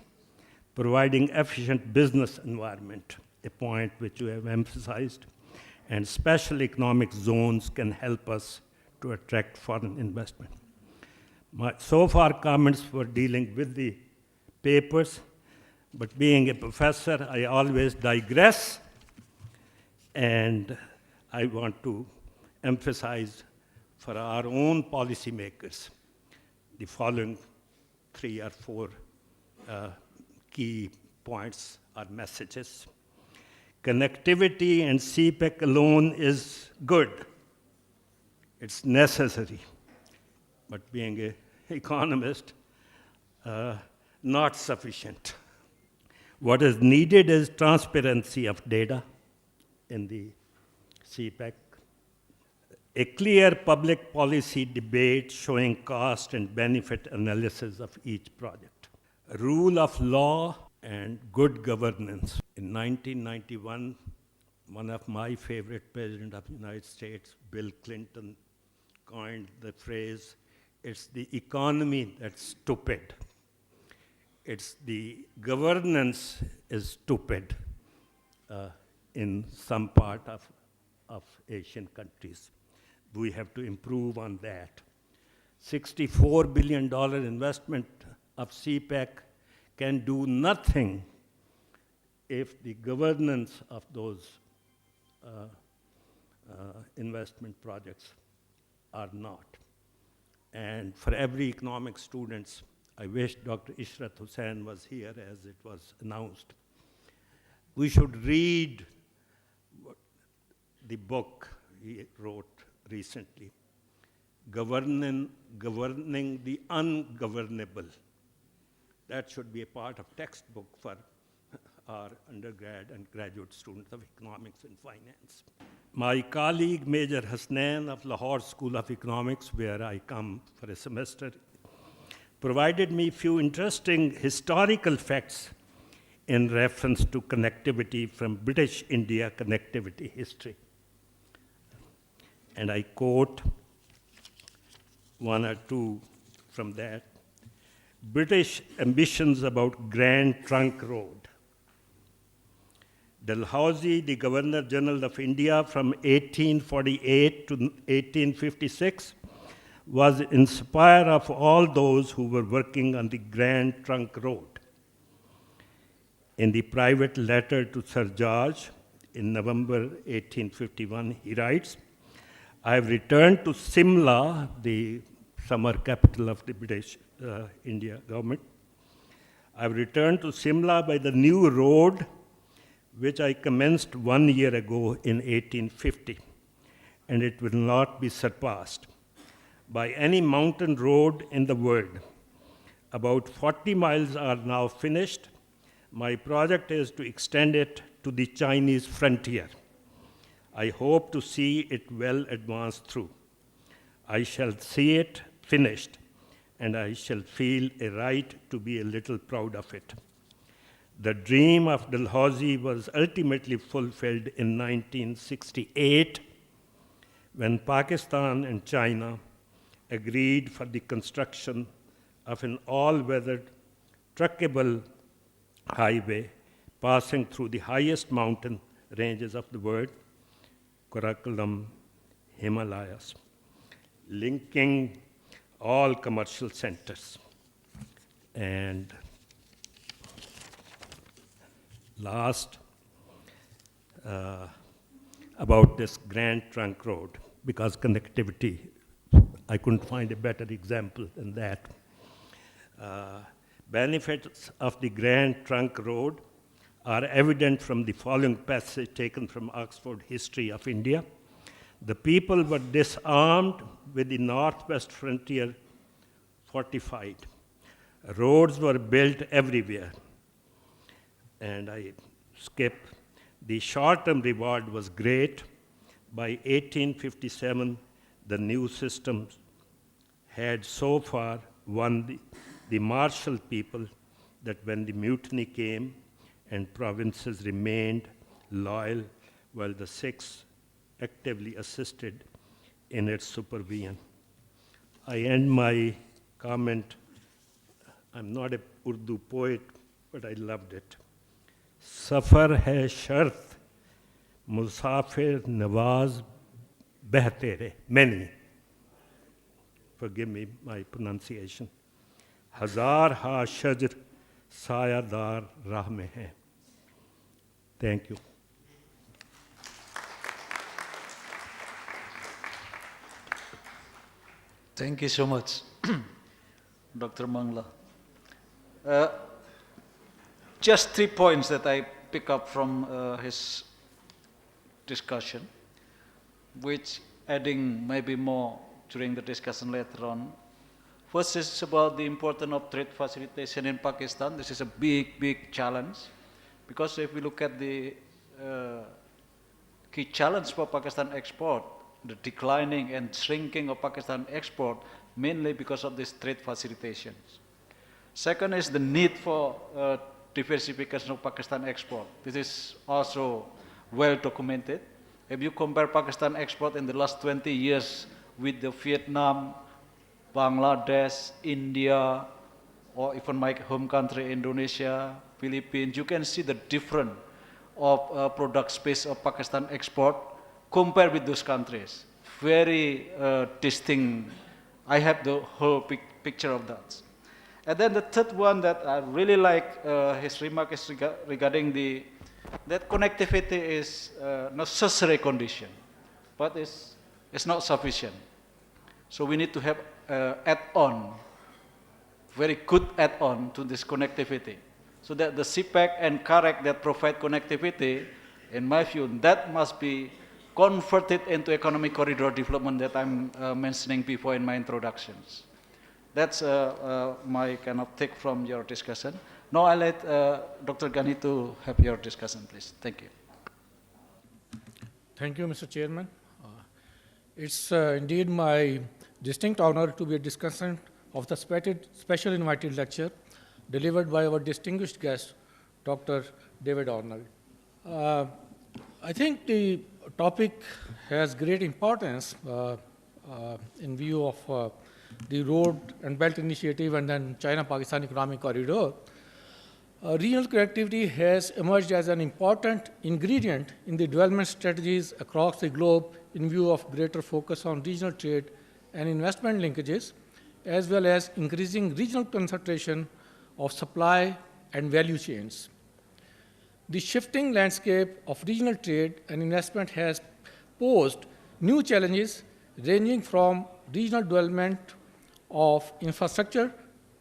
providing efficient business environment, a point which you have emphasized, and special economic zones can help us to attract foreign investment. My so far comments were dealing with the papers, but being a professor, I always digress, and I want to emphasize for our own policymakers the following 3 or 4 key points or messages. Connectivity and CPEC alone is good. It's necessary. But being an economist, not sufficient. What is needed is transparency of data in the CPEC, a clear public policy debate showing cost and benefit analysis of each project, rule of law and good governance. In 1991, one of my favorite presidents of the United States, Bill Clinton, coined the phrase, "It's the economy that's stupid. It's the governance is stupid in some part of Asian countries." We have to improve on that. $64 billion investment of CPEC can do nothing if the governance of those investment projects are not. And for every economic students, I wish Dr. Ishrat Hussain was here as it was announced. We should read the book he wrote recently, Governing the Ungovernable. That should be a part of textbook for our undergrad and graduate students of economics and finance. My colleague, Major Hasnain of Lahore School of Economics, where I come for a semester, provided me few interesting historical facts in reference to connectivity from British India connectivity history. And I quote 1 or 2 from that. British ambitions about Grand Trunk Road. Dalhousie, the Governor General of India from 1848 to 1856, was inspired of all those who were working on the Grand Trunk Road. In the private letter to Sir George in November 1851, he writes, "I have returned to Simla, the summer capital of the British India government. I have returned to Simla by the new road which I commenced 1 year ago in 1850, and it will not be surpassed by any mountain road in the world. About 40 miles are now finished. My project is to extend it to the Chinese frontier. I hope to see it well advanced through. I shall see it finished, and I shall feel a right to be a little proud of it." The dream of Dalhousie was ultimately fulfilled in 1968 when Pakistan and China agreed for the construction of an all-weather truckable highway passing through the highest mountain ranges of the world, Karakoram Himalayas, linking all commercial centers. And last, about this Grand Trunk Road, because connectivity, I couldn't find a better example than that. Benefits of the Grand Trunk Road are evident from the following passage taken from Oxford History of India. The people were disarmed with the northwest frontier fortified. Roads were built everywhere. And I skip. The short-term reward was great. By 1857, the new systems had so far won the Marshall people that when the mutiny came, and provinces remained loyal, while the Sikhs actively assisted in its supervision. I end my comment. I'm not a Urdu poet, but I loved it. Safar hai shart, musafir nawaz behtere, many. Forgive me my pronunciation. Hazar ha shajr sayadar rah mein hai. Thank you. Thank you so much, Dr. Mangla. Uh, just 3 points that I pick up from his discussion, which adding maybe more during the discussion later on. First is about the importance of trade facilitation in Pakistan. This is a big, big challenge, because if we look at the key challenge for Pakistan export, the declining and shrinking of Pakistan export, mainly because of these trade facilitations. Second is the need for diversification of Pakistan export. This is also well documented. If you compare Pakistan export in the last 20 years with the Vietnam, Bangladesh, India, or even my home country, Indonesia, Philippines, you can see the difference of product space of Pakistan export compared with those countries. Very distinct. I have the whole picture of that. And then the third one that I really like his remark is regarding that connectivity is necessary condition, but it's not sufficient. So we need to have add-on, very good add-on to this connectivity, so that the CPEC and CAREC that provide connectivity, in my view, that must be converted into economic corridor development that I'm mentioning before in my introductions. That's my kind of take from your discussion. Now I'll let Dr. Ghani to have your discussion, please. Thank you. Thank you, Mr. Chairman. It's indeed my distinct honor to be a discussant of the special invited lecture delivered by our distinguished guest, Dr. David Arnold. I think the topic has great importance in view of the Road and Belt Initiative and then China-Pakistan Economic Corridor. Regional connectivity has emerged as an important ingredient in the development strategies across the globe in view of greater focus on regional trade and investment linkages, as well as increasing regional concentration of supply and value chains. The shifting landscape of regional trade and investment has posed new challenges ranging from regional development of infrastructure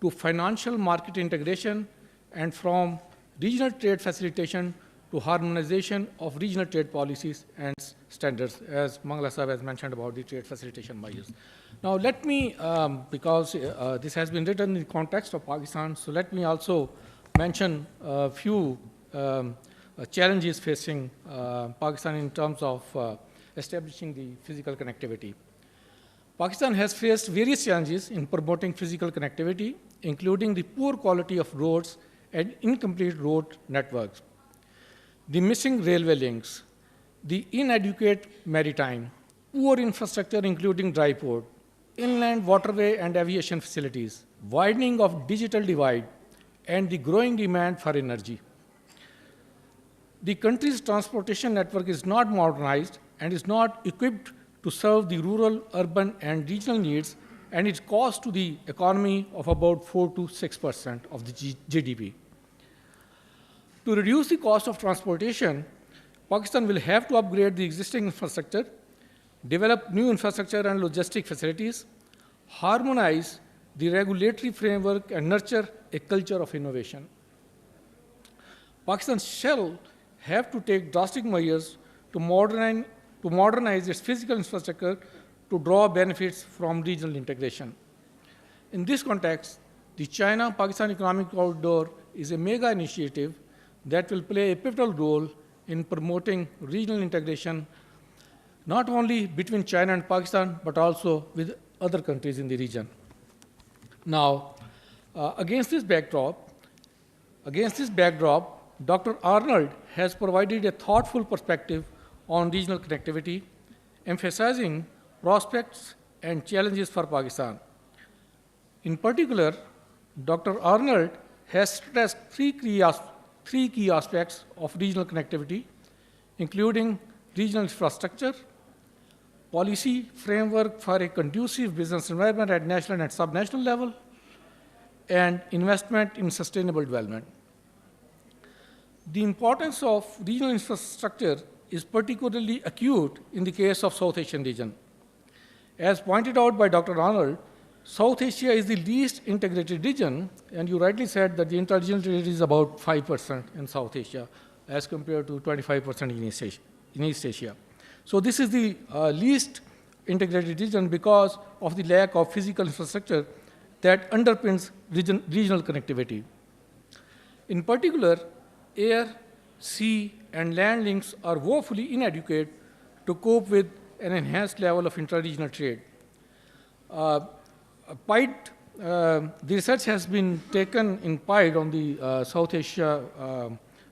to financial market integration, and from regional trade facilitation to harmonization of regional trade policies and standards, as Mangla Sahib has mentioned about the trade facilitation measures. Now let me, because this has been written in the context of Pakistan, so let me also mention a few challenges facing Pakistan in terms of establishing the physical connectivity. Pakistan has faced various challenges in promoting physical connectivity, including the poor quality of roads and incomplete road networks, the missing railway links, the inadequate maritime, poor infrastructure including dry port, inland waterway and aviation facilities, widening of digital divide, and the growing demand for energy. The country's transportation network is not modernized and is not equipped to serve the rural, urban, and regional needs, and it costs to the economy of about 4 to 6% of the GDP. To reduce the cost of transportation, Pakistan will have to upgrade the existing infrastructure, develop new infrastructure and logistic facilities, harmonize the regulatory framework, and nurture a culture of innovation. Pakistan shall have to take drastic measures to modernize its physical infrastructure to draw benefits from regional integration. In this context, the China-Pakistan Economic Corridor is a mega initiative that will play a pivotal role in promoting regional integration, not only between China and Pakistan, but also with other countries in the region. Now, against this backdrop, Dr. Arnold has provided a thoughtful perspective on regional connectivity, emphasizing prospects and challenges for Pakistan. In particular, Dr. Arnold has stressed three key aspects of regional connectivity, including regional infrastructure, policy framework for a conducive business environment at national and subnational level, and investment in sustainable development. The importance of regional infrastructure is particularly acute in the case of South Asian region. As pointed out by Dr. Arnold, South Asia is the least integrated region, and you rightly said that the inter-regional trade is about 5% in South Asia as compared to 25% in East Asia. So this is the least integrated region because of the lack of physical infrastructure that underpins regional connectivity. In particular, air, sea, and land links are woefully inadequate to cope with an enhanced level of intra-regional trade. PIDE, the research has been taken in PIDE on the South Asia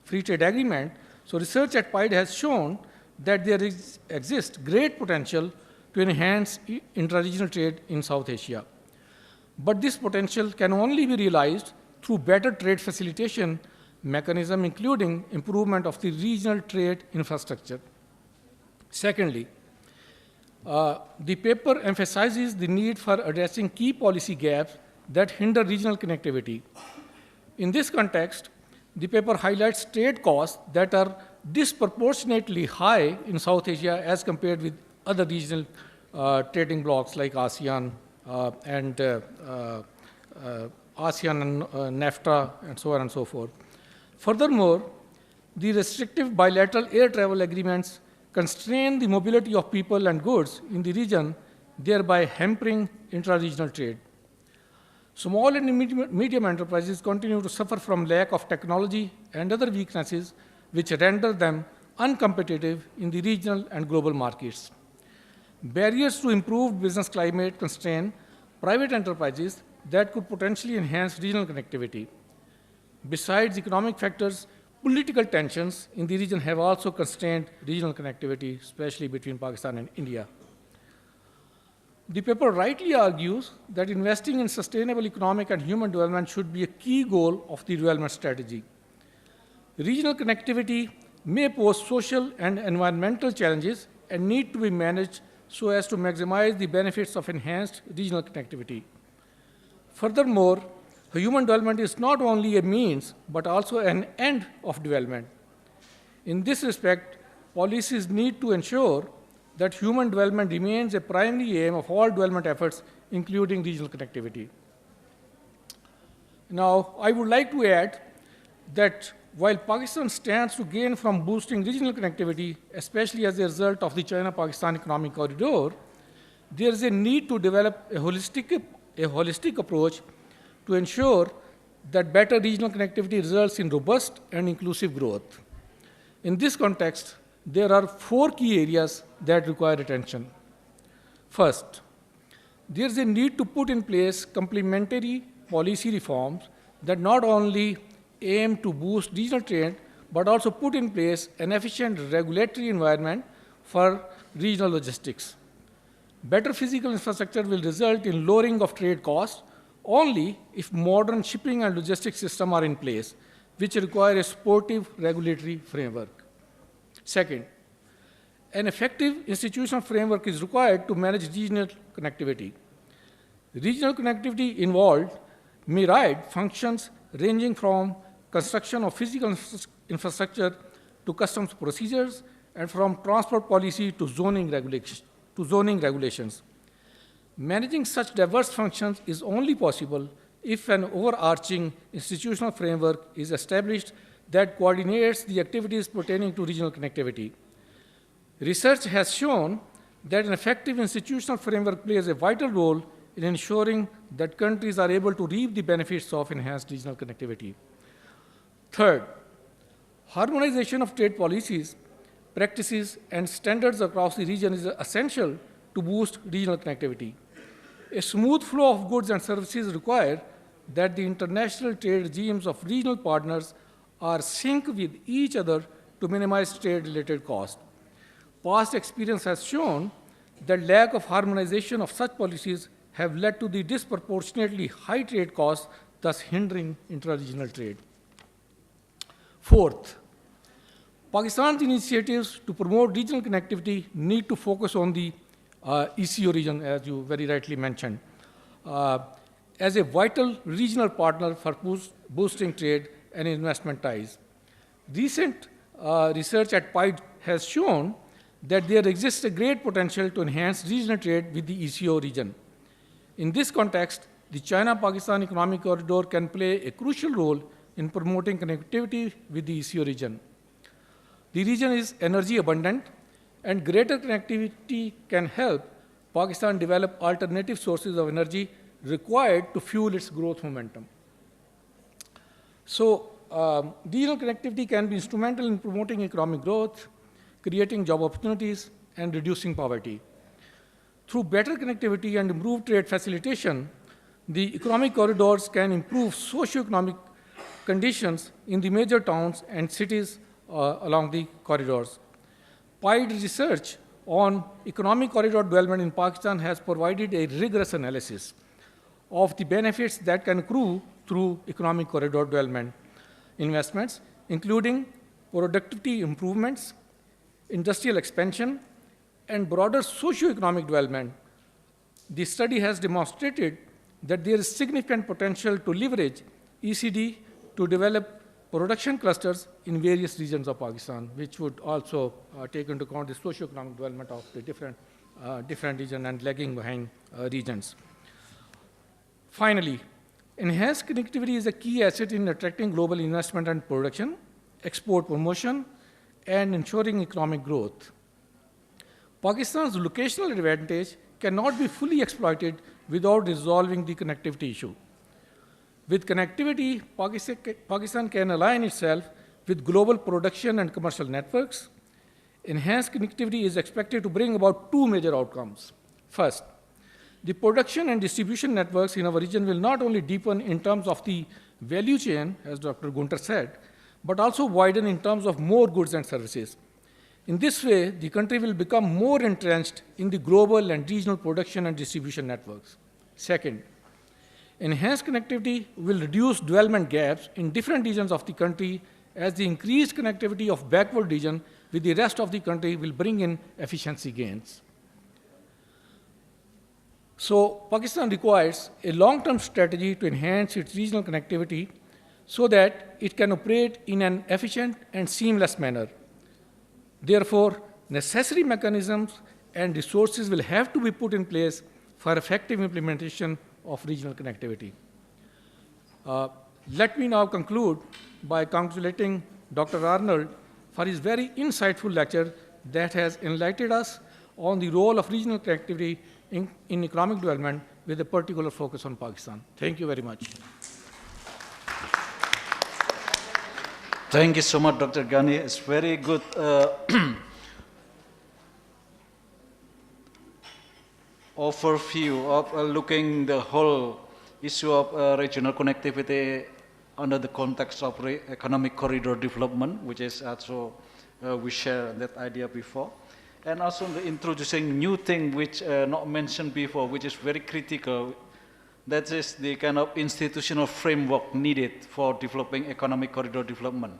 Free Trade Agreement. So research at PIDE has shown that there exists great potential to enhance intra-regional trade in South Asia. But this potential can only be realized through better trade facilitation mechanism, including improvement of the regional trade infrastructure. Secondly, the paper emphasizes the need for addressing key policy gaps that hinder regional connectivity. In this context, the paper highlights trade costs that are disproportionately high in South Asia as compared with other regional trading blocs like ASEAN and NAFTA, and so on and so forth. Furthermore, the restrictive bilateral air travel agreements constrain the mobility of people and goods in the region, thereby hampering intra-regional trade. Small and medium enterprises continue to suffer from lack of technology and other weaknesses which render them uncompetitive in the regional and global markets. Barriers to improved business climate constrain private enterprises that could potentially enhance regional connectivity. Besides economic factors, political tensions in the region have also constrained regional connectivity, especially between Pakistan and India. The paper rightly argues that investing in sustainable economic and human development should be a key goal of the development strategy. Regional connectivity may pose social and environmental challenges and need to be managed so as to maximize the benefits of enhanced regional connectivity. Furthermore, human development is not only a means, but also an end of development. In this respect, policies need to ensure that human development remains a primary aim of all development efforts, including regional connectivity. Now, I would like to add that while Pakistan stands to gain from boosting regional connectivity, especially as a result of the China-Pakistan economic corridor, there is a need to develop a holistic approach to ensure that better regional connectivity results in robust and inclusive growth. In this context, there are 4 key areas that require attention. First, there is a need to put in place complementary policy reforms that not only aim to boost regional trade, but also put in place an efficient regulatory environment for regional logistics. Better physical infrastructure will result in lowering of trade costs only if modern shipping and logistics systems are in place, which require a supportive regulatory framework. Second, an effective institutional framework is required to manage regional connectivity. Regional connectivity involved myriad functions ranging from construction of physical infrastructure to customs procedures, and from transport policy to zoning regulations. Managing such diverse functions is only possible if an overarching institutional framework is established that coordinates the activities pertaining to regional connectivity. Research has shown that an effective institutional framework plays a vital role in ensuring that countries are able to reap the benefits of enhanced regional connectivity. Third, harmonization of trade policies, practices, and standards across the region is essential to boost regional connectivity. A smooth flow of goods and services require that the international trade regimes of regional partners are sync with each other to minimize trade-related costs. Past experience has shown that lack of harmonization of such policies have led to the disproportionately high trade costs, thus hindering intra-regional trade. Fourth, Pakistan's initiatives to promote regional connectivity need to focus on the ECO region, as you very rightly mentioned, as a vital regional partner for boosting trade and investment ties. Recent research at PIDE has shown that there exists a great potential to enhance regional trade with the ECO region. In this context, the China-Pakistan Economic Corridor can play a crucial role in promoting connectivity with the ECO region. The region is energy abundant, and greater connectivity can help Pakistan develop alternative sources of energy required to fuel its growth momentum. So, regional connectivity can be instrumental in promoting economic growth, creating job opportunities, and reducing poverty. Through better connectivity and improved trade facilitation, the economic corridors can improve socio-economic conditions in the major towns and cities along the corridors. PIDE research on economic corridor development in Pakistan has provided a rigorous analysis of the benefits that can accrue through economic corridor development investments, including productivity improvements, industrial expansion, and broader socio-economic development. The study has demonstrated that there is significant potential to leverage ECD to develop production clusters in various regions of Pakistan, which would also take into account the socio-economic development of the different regions and lagging behind regions. Finally, enhanced connectivity is a key asset in attracting global investment and production, export promotion, and ensuring economic growth. Pakistan's locational advantage cannot be fully exploited without resolving the connectivity issue. With connectivity, Pakistan can align itself with global production and commercial networks. Enhanced connectivity is expected to bring about two major outcomes. First, the production and distribution networks in our region will not only deepen in terms of the value chain, as Dr. Gunter said, but also widen in terms of more goods and services. In this way, the country will become more entrenched in the global and regional production and distribution networks. Second, enhanced connectivity will reduce development gaps in different regions of the country, as the increased connectivity of backward region with the rest of the country will bring in efficiency gains. So, Pakistan requires a long-term strategy to enhance its regional connectivity so that it can operate in an efficient and seamless manner. Therefore, necessary mechanisms and resources will have to be put in place for effective implementation of regional connectivity. Let me now conclude by congratulating Dr. Arnold for his very insightful lecture that has enlightened us on the role of regional connectivity in economic development with a particular focus on Pakistan. Thank you very much. Thank you so much, Dr. Ghani. It's very good overview of looking the whole issue of regional connectivity under the context of economic corridor development, which is also we shared that idea before, and also the introducing new thing which not mentioned before, which is very critical. That is the kind of institutional framework needed for developing economic corridor development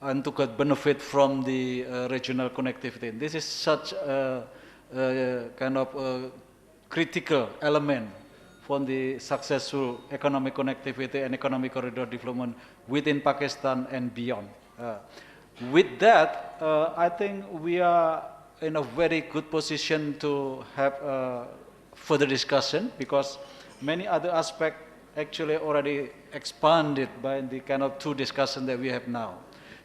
and to get benefit from the regional connectivity. This is such a kind of critical element for the successful economic connectivity and economic corridor development within Pakistan and beyond. With that, I think we are in a very good position to have further discussion, because many other aspects actually already expanded by the kind of two discussions that we have now.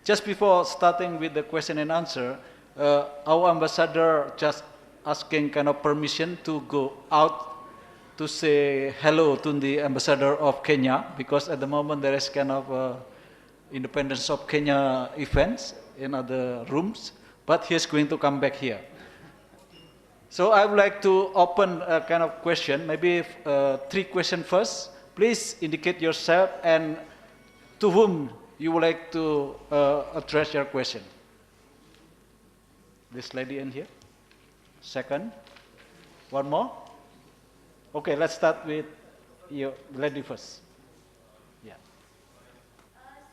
Just before starting with the question and answer, our ambassador just asking kind of permission to go out to say hello to the ambassador of Kenya, because at the moment there is kind of Independence of Kenya events in other rooms, but he is going to come back here. So I would like to open a kind of question, maybe three questions first. Please indicate yourself and to whom you would like to address your question? This lady in here. Second. One more? Okay, let's start with you, lady first. Yeah.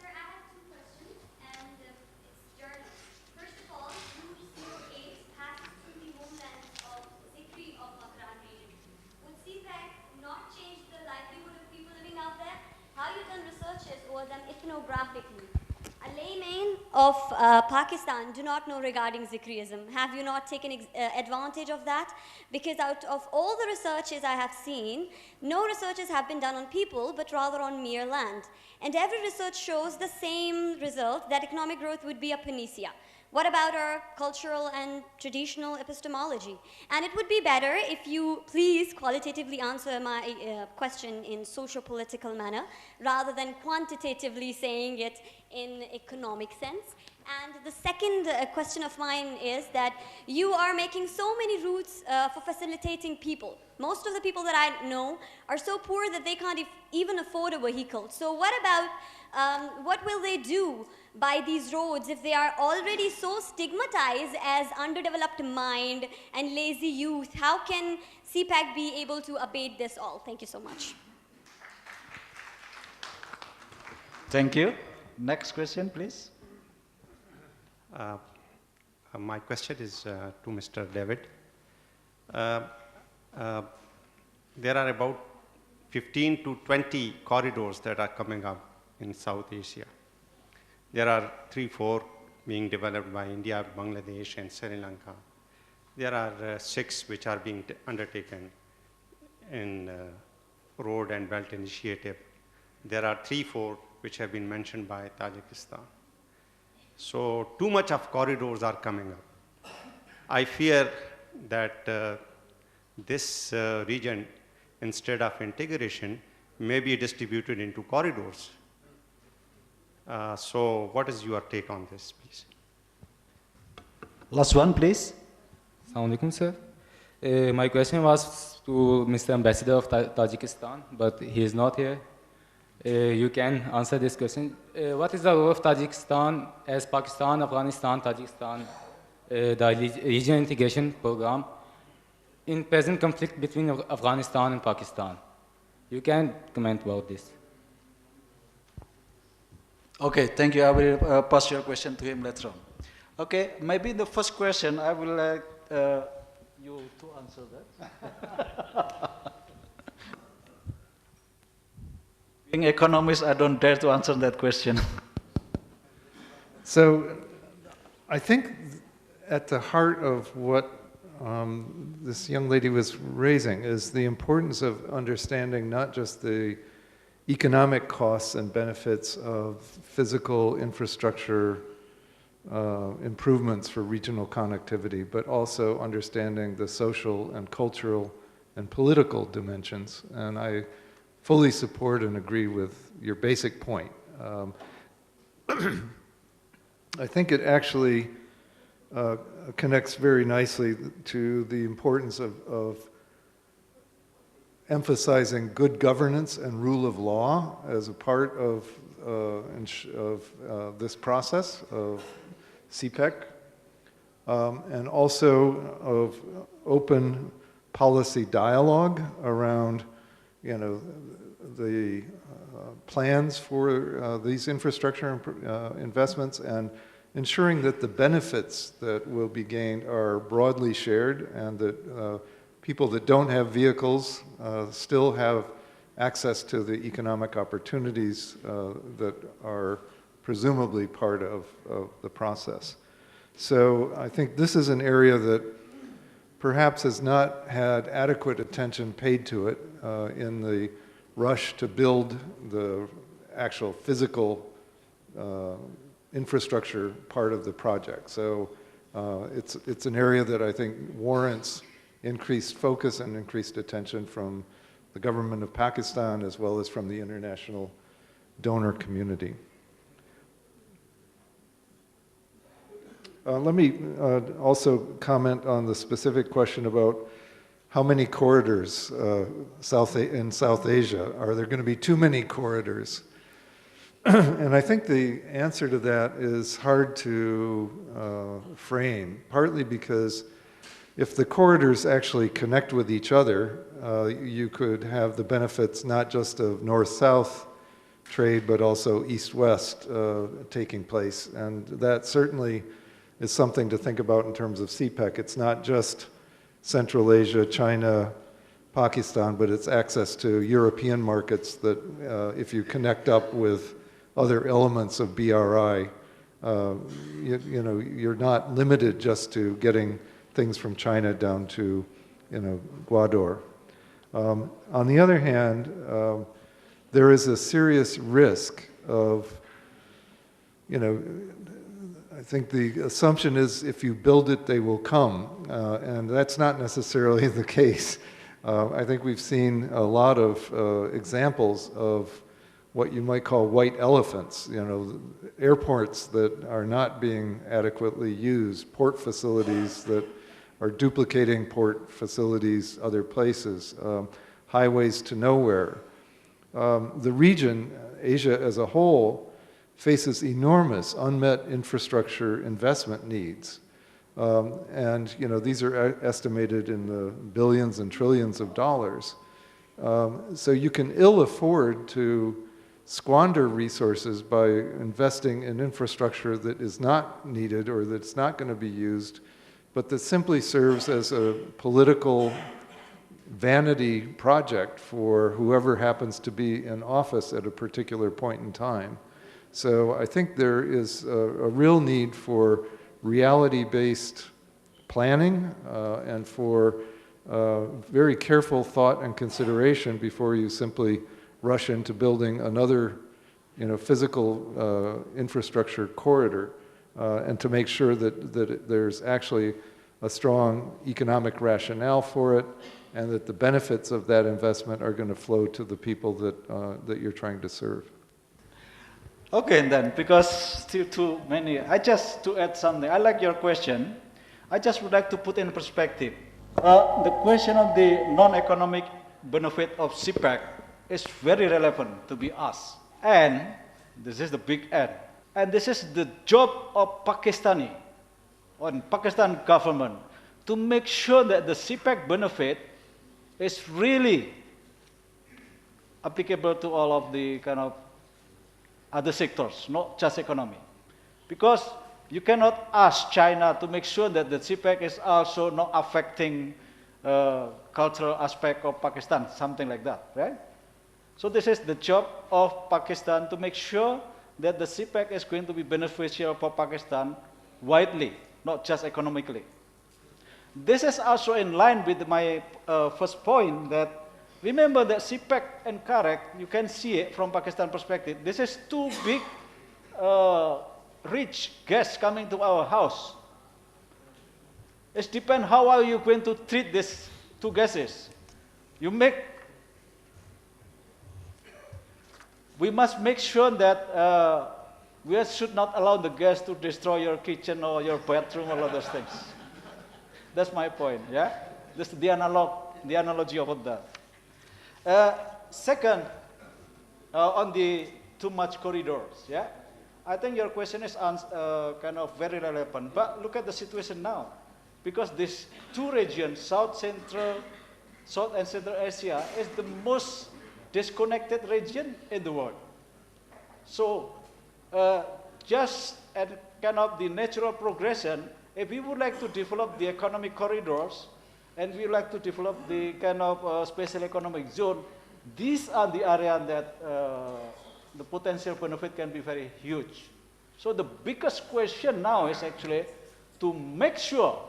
Sir, I have two questions, and it's journal. First of all, Route 08 passes through the homelands of Zikri of Baghdad region. Would CPAC not change the livelihood of people living out there? How you done researches over them ethnographically? A layman of Pakistan do not know regarding Zikriism. Have you not taken advantage of that? Because out of all the researches I have seen, no researches have been done on people, but rather on mere land. And every research shows the same result, that economic growth would be a panacea. What about our cultural and traditional epistemology? And it would be better if you please qualitatively answer my question in socio-political manner, rather than quantitatively saying it in economic sense. And the second question of mine is that you are making so many routes for facilitating people. Most of the people that I know are so poor that they can't even afford a vehicle. So what about, what will they do by these roads if they are already so stigmatized as underdeveloped mind and lazy youth? How can CPAC be able to abate this all? Thank you so much. Thank you. Next question, please. My question is to Mr. David. There are about 15 to 20 corridors that are coming up in South Asia. There are 3-4 being developed by India, Bangladesh, and Sri Lanka. There are 6 which are being undertaken in Road and Belt Initiative. There are 3-4 which have been mentioned by Tajikistan. So too much of corridors are coming up. I fear that this region, instead of integration, may be distributed into corridors. So what is your take on this, please? Last one, please. Assalamu alaikum, sir. My question was to Mr. Ambassador of Tajikistan, but he is not here. You can answer this question. What is the role of Tajikistan as Pakistan, Afghanistan, Tajikistan, the regional integration program in present conflict between Afghanistan and Pakistan? You can comment about this. Okay, thank you. I will pass your question to him later on. Okay, maybe the first question, I will like you to answer that. Being economist, I don't dare to answer that question. So I think at the heart of what this young lady was raising is the importance of understanding not just the economic costs and benefits of physical infrastructure improvements for regional connectivity, but also understanding the social and cultural and political dimensions. And I fully support and agree with your basic point. I think it actually connects very nicely to the importance of emphasizing good governance and rule of law as a part of this process of CPEC, and also of open policy dialogue around, the plans for these infrastructure investments, and ensuring that the benefits that will be gained are broadly shared, and that people that don't have vehicles still have access to the economic opportunities that are presumably part of the process. So I think this is an area that perhaps has not had adequate attention paid to it in the rush to build the actual physical infrastructure part of the project. So it's an area that I think warrants increased focus and increased attention from the government of Pakistan as well as from the international donor community. Let me also comment on the specific question about how many corridors in South Asia. Are there going to be too many corridors? And I think the answer to that is hard to frame, partly because if the corridors actually connect with each other, you could have the benefits not just of north-south trade, but also east-west taking place. And that certainly is something to think about in terms of CPEC. It's not just Central Asia, China, Pakistan, but it's access to European markets that if you connect up with other elements of BRI, you know, you're not limited just to getting things from China down to, you know, Gwador. On the other hand, there is a serious risk of, you know, I think the assumption is if you build it, they will come, and that's not necessarily the case. I think we've seen a lot of examples of what you might call white elephants, you know, airports that are not being adequately used, port facilities that are duplicating port facilities other places, highways to nowhere. The region, Asia as a whole, faces enormous unmet infrastructure investment needs. And you know, these are estimated in the billions and trillions of dollars. So you can ill afford to squander resources by investing in infrastructure that is not needed or that's not going to be used, but that simply serves as a political vanity project for whoever happens to be in office at a particular point in time. So I think there is a real need for reality-based planning and for very careful thought and consideration before you simply rush into building another, you know, physical infrastructure corridor, and to make sure that there's actually a strong economic rationale for it, and that the benefits of that investment are going to flow to the people that you're trying to serve. Okay, then, because still too many, to add something, I like your question. I just would like to put in perspective. The question of the non-economic benefit of CPEC is very relevant to be asked. And this is the big end. And this is the job of Pakistani or Pakistan government to make sure that the CPEC benefit is really applicable to all of the kind of other sectors, not just economy. Because you cannot ask China to make sure that the CPEC is also not affecting cultural aspect of Pakistan, something like that, right? So this is the job of Pakistan to make sure that the CPEC is going to be beneficial for Pakistan widely, not just economically. This is also in line with my first point that remember that CPEC and CAREC, you can see it from Pakistan perspective, this is two big rich guests coming to our house. It depends how are you going to treat these two guests. We must make sure that we should not allow the guests to destroy your kitchen or your bedroom, all of those things. That's my point, yeah? This is the analogy of that. Second, on the too much corridors, yeah? I think your question is kind of very relevant, but look at the situation now. Because these two regions, South and Central Asia, is the most disconnected region in the world. So, just at kind of the natural progression, if we would like to develop the economic corridors, and we would like to develop the kind of special economic zone, these are the areas that the potential benefit can be very huge. So the biggest question now is actually to make sure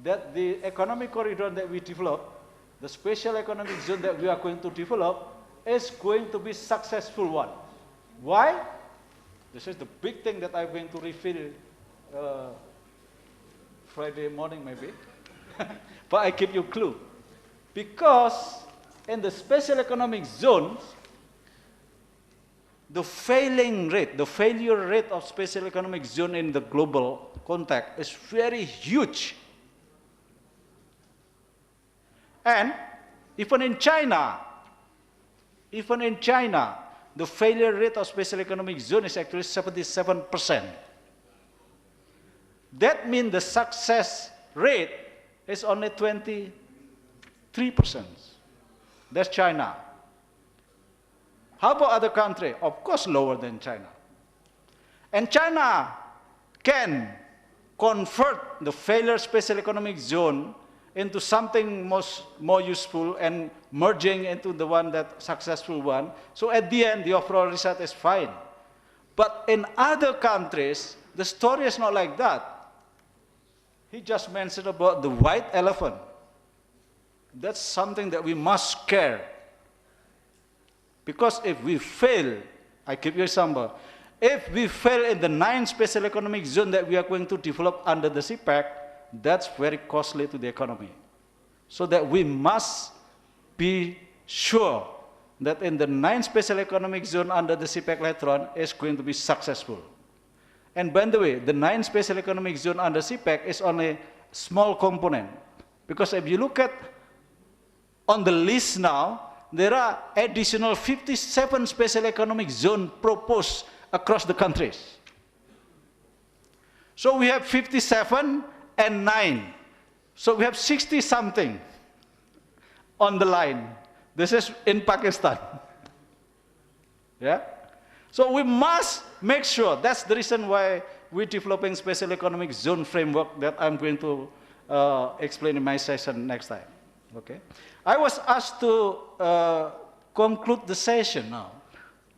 that the economic corridor that we develop, the special economic zone that we are going to develop, is going to be successful one. Why? This is the big thing that I'm going to reveal Friday morning maybe. But I give you a clue. Because in the special economic zones, the failure rate of special economic zone in the global context is very huge. And even in China, the failure rate of special economic zone is actually 77%. That means the success rate is only 23%. That's China. How about other countries? Of course, lower than China. And China can convert the failure special economic zone into something more useful and merging into the one that successful one. So at the end, the overall result is fine. But in other countries, the story is not like that. He just mentioned about the white elephant. That's something that we must care. Because if we fail, I give you an example, if we fail in the 9 special economic zone that we are going to develop under the CPEC, that's very costly to the economy. So that we must be sure that in the 9 special economic zone under the CPEC later on is going to be successful. And by the way, the 9 special economic zone under CPEC is only a small component. Because if you look at on the list now, there are additional 57 special economic zones proposed across the countries. So we have 57 and 9. So we have 60 something on the line. This is in Pakistan. Yeah? So we must make sure, that's the reason why we're developing special economic zone framework that I'm going to explain in my session next time. Okay? I was asked to conclude the session now.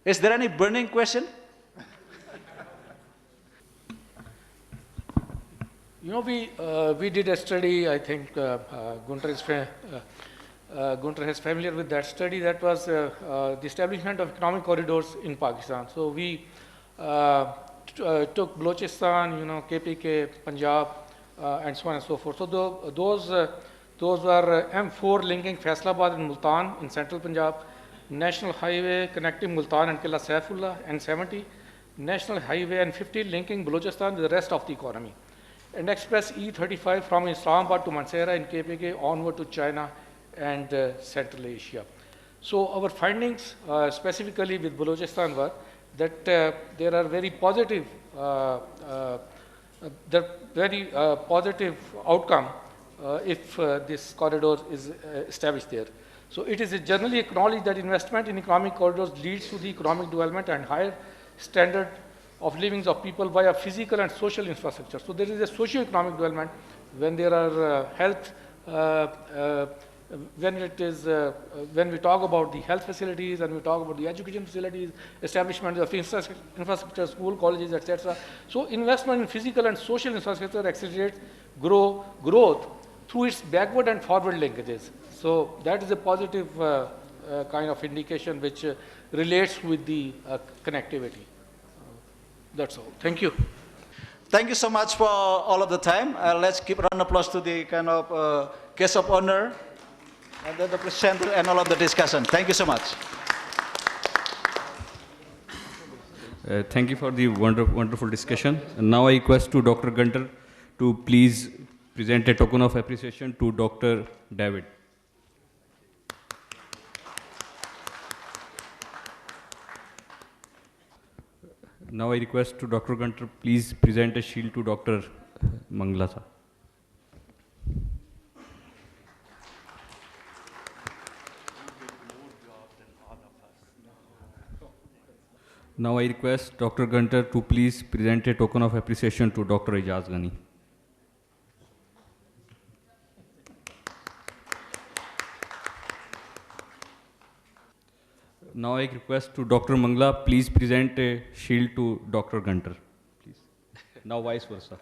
Is there any burning question? You know, we did a study, I think Gunter is familiar with that study. That was the establishment of economic corridors in Pakistan. So we took Balochistan, you know, KPK, Punjab, and so on and so forth. So those were M4 linking Faisalabad and Multan in central Punjab, National Highway connecting Multan and Qila Saifullah, N70, National Highway N50 linking Balochistan with the rest of the economy, and Express E35 from Islamabad to Mansehra in KPK onward to China and Central Asia. So our findings specifically with Balochistan were that there are very positive, positive outcome if this corridor is established there. So it is generally acknowledged that investment in economic corridors leads to the economic development and higher standard of living of people via physical and social infrastructure. So there is a socio-economic development when there are health, when we talk about the health facilities and we talk about the education facilities, establishment of infrastructure, school, colleges, etc. So investment in physical and social infrastructure accelerates growth through its backward and forward linkages. So that is a positive kind of indication which relates with the connectivity. That's all. Thank you. Thank you so much for all of the time. Let's give a round of applause to the kind of guest of honor and then the presenter and all of the discussion. Thank you so much. Thank you for the wonderful discussion. And now I request to Dr. Gunter to please present a token of appreciation to Dr. David. Now I request to Dr. Gunter, please present a shield to Dr. Manglasa. Now I request Dr. Gunter to please present a token of appreciation to Dr. Ijaz Ghani. Now I request to Dr. Mangla, please present a shield to Dr. Gunter, please. Now vice versa.